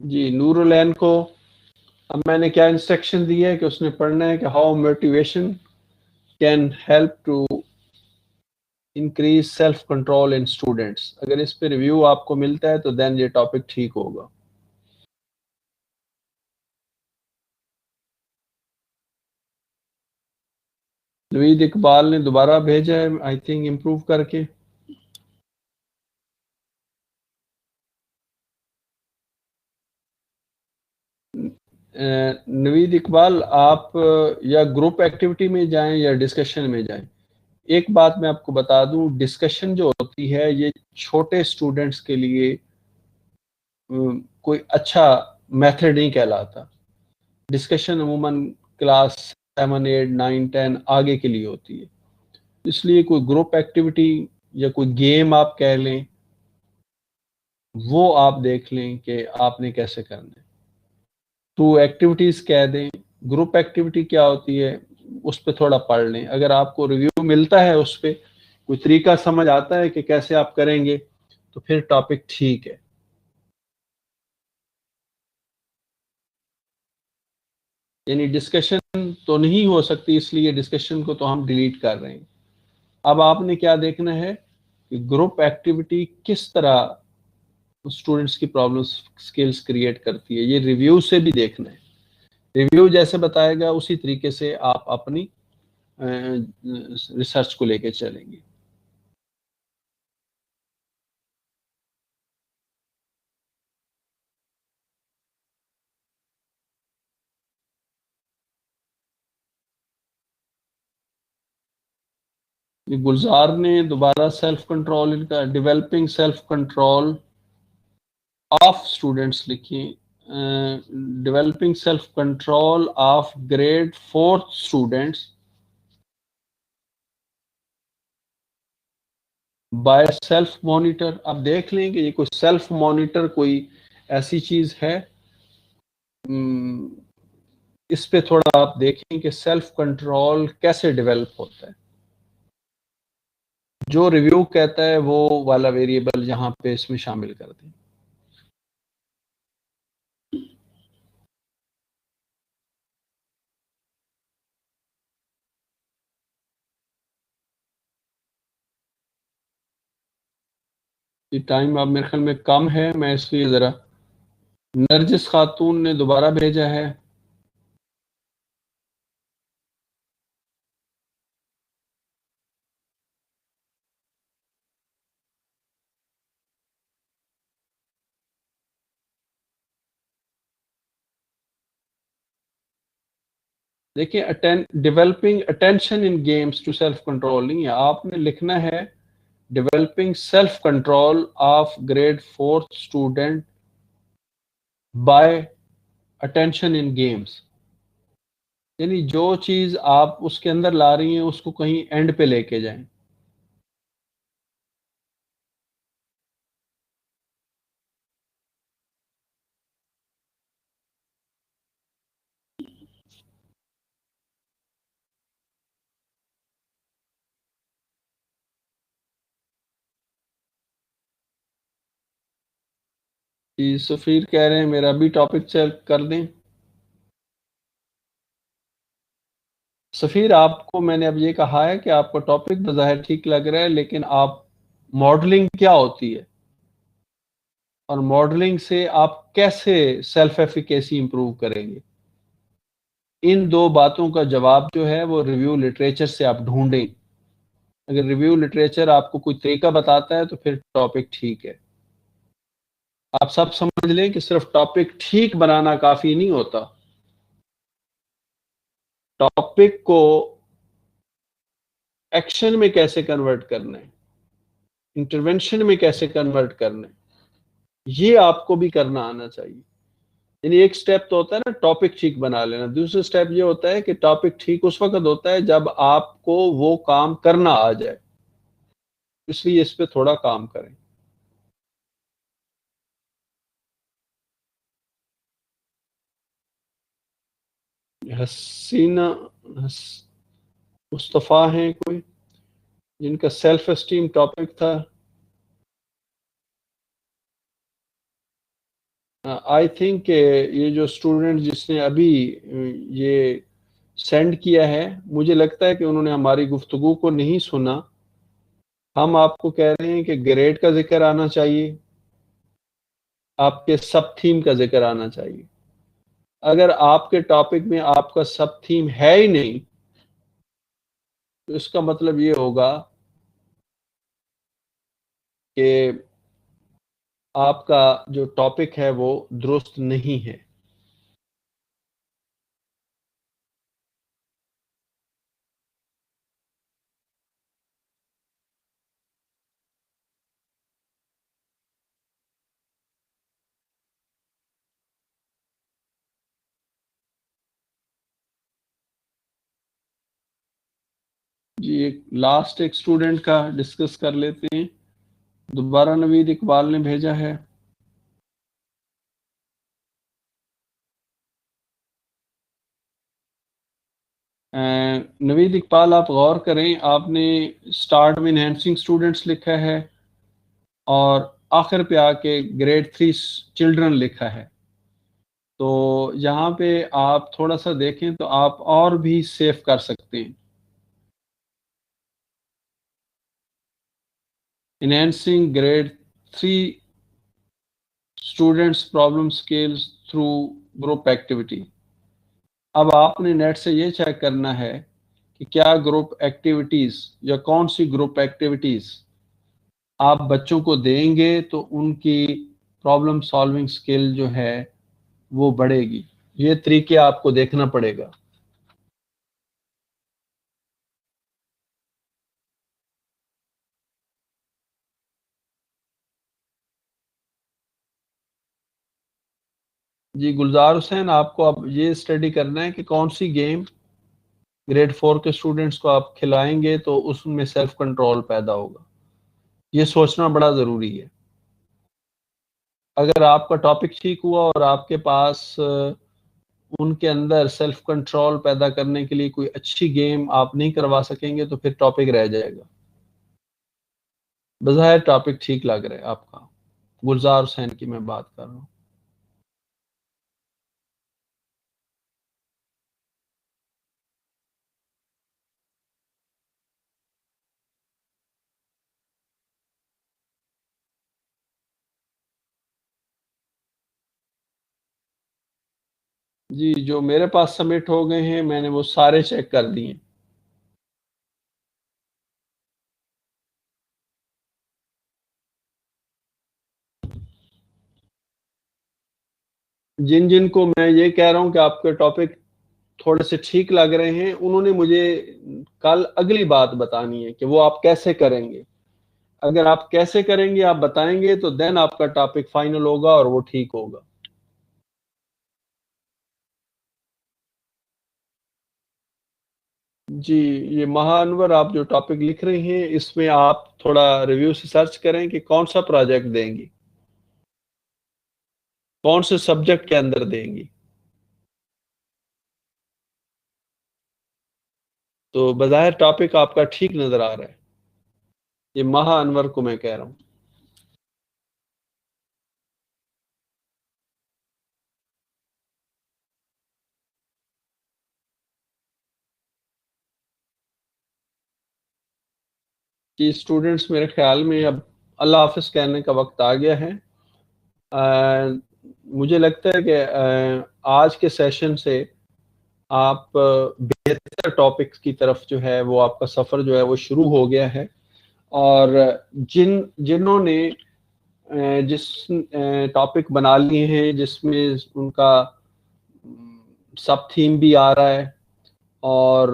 जी नूरुलैन को अब मैंने क्या इंस्ट्रक्शन दी है कि उसने पढ़ना है कि how motivation can help to increase self control in students. अगर इस पे रिव्यू आपको मिलता है तो देन ये टॉपिक ठीक होगा। नवीद इकबाल ने दोबारा भेजा है, आई थिंक इम्प्रूव करके। नवीद इकबाल, आप या ग्रुप एक्टिविटी में जाएं या डिस्कशन में जाएं। एक बात मैं आपको बता दूं, डिस्कशन जो होती है ये छोटे स्टूडेंट्स के लिए कोई अच्छा मेथड नहीं कहलाता। डिस्कशन अमूमन क्लास 7, 8, 9, 10 आगे के लिए होती है। इसलिए कोई ग्रुप एक्टिविटी या कोई गेम आप कह लें, वो आप देख लें कि आपने कैसे करना है। तो एक्टिविटीज कह दें, ग्रुप एक्टिविटी क्या होती है उस पर थोड़ा पढ़ लें। अगर आपको रिव्यू मिलता है, उस पर कोई तरीका समझ आता है कि कैसे आप करेंगे, तो फिर टॉपिक ठीक है। यानी डिस्कशन तो नहीं हो सकती, इसलिए डिस्कशन को तो हम डिलीट कर रहे हैं। अब आपने क्या देखना है कि ग्रुप एक्टिविटी किस तरह स्टूडेंट्स की प्रॉब्लम स्किल्स क्रिएट करती है, ये रिव्यू से भी देखना है। रिव्यू जैसे बताएगा उसी तरीके से आप अपनी रिसर्च को लेके चलेंगे। गुलजार ने दोबारा सेल्फ कंट्रोल इनका developing self control of students लिखी, developing self control of grade 4th students by self monitor. अब देख लें कि ये कोई सेल्फ मॉनिटर कोई ऐसी चीज है। इस पे थोड़ा आप देखें कि सेल्फ कंट्रोल कैसे डेवलप होता है। जो रिव्यू कहता है वो वाला वेरिएबल यहाँ पे इसमें शामिल कर दें। ये टाइम अब मेरे ख्याल में कम है, मैं इसलिए जरा, नरजिस खातून ने दोबारा भेजा है। देखिए, developing attention in games to self control नहीं है, आपने लिखना है developing self control of grade 4th student by attention in games. यानी जो चीज आप उसके अंदर ला रही हैं उसको कहीं एंड पे लेके जाएं। कि सफीर कह रहे हैं मेरा भी टॉपिक चेक कर दें। सफीर, आपको मैंने अब ये कहा है कि आपका टॉपिक बज़ाहिर ठीक लग रहा है, लेकिन आप मॉडलिंग क्या होती है और मॉडलिंग से आप कैसे सेल्फ एफिकेसी इंप्रूव करेंगे, इन दो बातों का जवाब जो है वो रिव्यू लिटरेचर से आप ढूंढें। अगर रिव्यू लिटरेचर आपको कोई तरीका बताता है तो फिर टॉपिक ठीक है। आप सब समझ लें कि सिर्फ टॉपिक ठीक बनाना काफी नहीं होता, टॉपिक को एक्शन में कैसे कन्वर्ट करना है, इंटरवेंशन में कैसे कन्वर्ट करना है, ये आपको भी करना आना चाहिए। यानी एक स्टेप तो होता है ना टॉपिक ठीक बना लेना, दूसरा स्टेप ये होता है कि टॉपिक ठीक उस वक्त होता है जब आपको वो काम करना आ जाए। इसलिए इस पे थोड़ा काम करें। हसीना हस, मुस्तफ़ा हैं कोई जिनका सेल्फ एस्टीम टॉपिक था। आई थिंक ये जो स्टूडेंट जिसने अभी ये सेंड किया है, मुझे लगता है कि उन्होंने हमारी गुफ्तगू को नहीं सुना। हम आपको कह रहे हैं कि ग्रेड का जिक्र आना चाहिए, आपके सब थीम का जिक्र आना चाहिए। अगर आपके टॉपिक में आपका सब थीम है ही नहीं तो इसका मतलब ये होगा कि आपका जो टॉपिक है वो दुरुस्त नहीं है। जी, एक लास्ट एक स्टूडेंट का डिस्कस कर लेते हैं। दोबारा नवीद इकबाल ने भेजा है। नवीद इकबाल, आप गौर करें, आपने स्टार्ट में इनहेंसिंग स्टूडेंट्स लिखा है और आखिर पे आके ग्रेड 3 चिल्ड्रन लिखा है। तो यहाँ पे आप थोड़ा सा देखें तो आप और भी सेव कर सकते हैं। Enhancing grade 3 students problem skills through group activity. अब आपने नेट से ये चेक करना है कि क्या ग्रुप एक्टिविटीज या कौन सी ग्रुप एक्टिविटीज आप बच्चों को देंगे तो उनकी प्रॉब्लम सॉल्विंग स्किल जो है वो बढ़ेगी। ये तरीके आपको देखना पड़ेगा। जी गुलजार हुसैन, आपको अब ये स्टडी करना है कि कौन सी गेम ग्रेड 4 के स्टूडेंट्स को आप खिलाएंगे तो उसमें सेल्फ कंट्रोल पैदा होगा। ये सोचना बड़ा ज़रूरी है। अगर आपका टॉपिक ठीक हुआ और आपके पास उनके अंदर सेल्फ कंट्रोल पैदा करने के लिए कोई अच्छी गेम आप नहीं करवा सकेंगे तो फिर टॉपिक रह जाएगा। बज़ाहिर टॉपिक ठीक लग रहा है आपका। गुलजार हुसैन की मैं बात कर रहा हूँ। जी जो मेरे पास सबमिट हो गए हैं मैंने वो सारे चेक कर दिए। जिन जिन को मैं ये कह रहा हूँ कि आपके टॉपिक थोड़े से ठीक लग रहे हैं, उन्होंने मुझे कल अगली बात बतानी है कि वो आप कैसे करेंगे। अगर आप कैसे करेंगे आप बताएंगे तो देन आपका टॉपिक फाइनल होगा और वो ठीक होगा। जी ये महाअनवर, आप जो टॉपिक लिख रहे हैं इसमें आप थोड़ा रिव्यू से सर्च करें कि कौन सा प्रोजेक्ट देंगी, कौन से सब्जेक्ट के अंदर देंगी। तो बज़ाहिर टॉपिक आपका ठीक नजर आ रहा है। ये महाअनवर को मैं कह रहा हूँ। कि स्टूडेंट्स मेरे ख्याल में अब अल्लाह हाफिज कहने का वक्त आ गया है। अ, मुझे लगता है कि आज के सेशन से आप बेहतर टॉपिक्स की तरफ जो है वो आपका सफ़र जो है वो शुरू हो गया है। और जिन्होंने जिस टॉपिक बना लिए हैं जिसमें उनका सब थीम भी आ रहा है और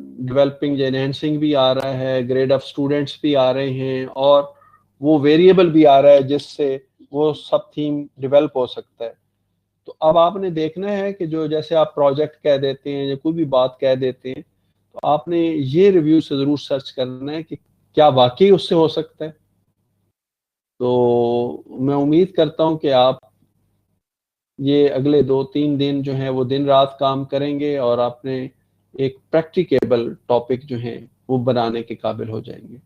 डेवलपिंग एनहेंसिंग भी आ रहा है, ग्रेड ऑफ स्टूडेंट्स भी आ रहे हैं और वो वेरिएबल भी आ रहा है जिससे वो सब थीम डेवलप हो सकता है। तो अब आपने देखना है कि जो जैसे आप प्रोजेक्ट कह देते हैं या कोई भी बात कह देते हैं तो आपने ये रिव्यू से ज़रूर सर्च करना है कि क्या वाकई उससे हो सकता है। तो मैं उम्मीद करता हूँ कि आप ये अगले 2-3 दिन जो है वो दिन रात काम करेंगे और आपने एक प्रैक्टिकेबल टॉपिक जो है वो बनाने के काबिल हो जाएंगे।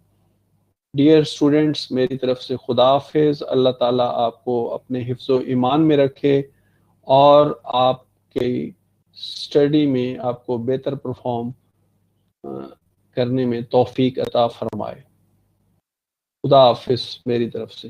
डियर स्टूडेंट्स, मेरी तरफ से खुदा हाफिज। अल्लाह ताला आपको अपने हिफ्ज़ ईमान में रखे और आपके स्टडी में आपको बेहतर परफॉर्म करने में तौफीक अता फरमाए। खुदा हाफिज मेरी तरफ से।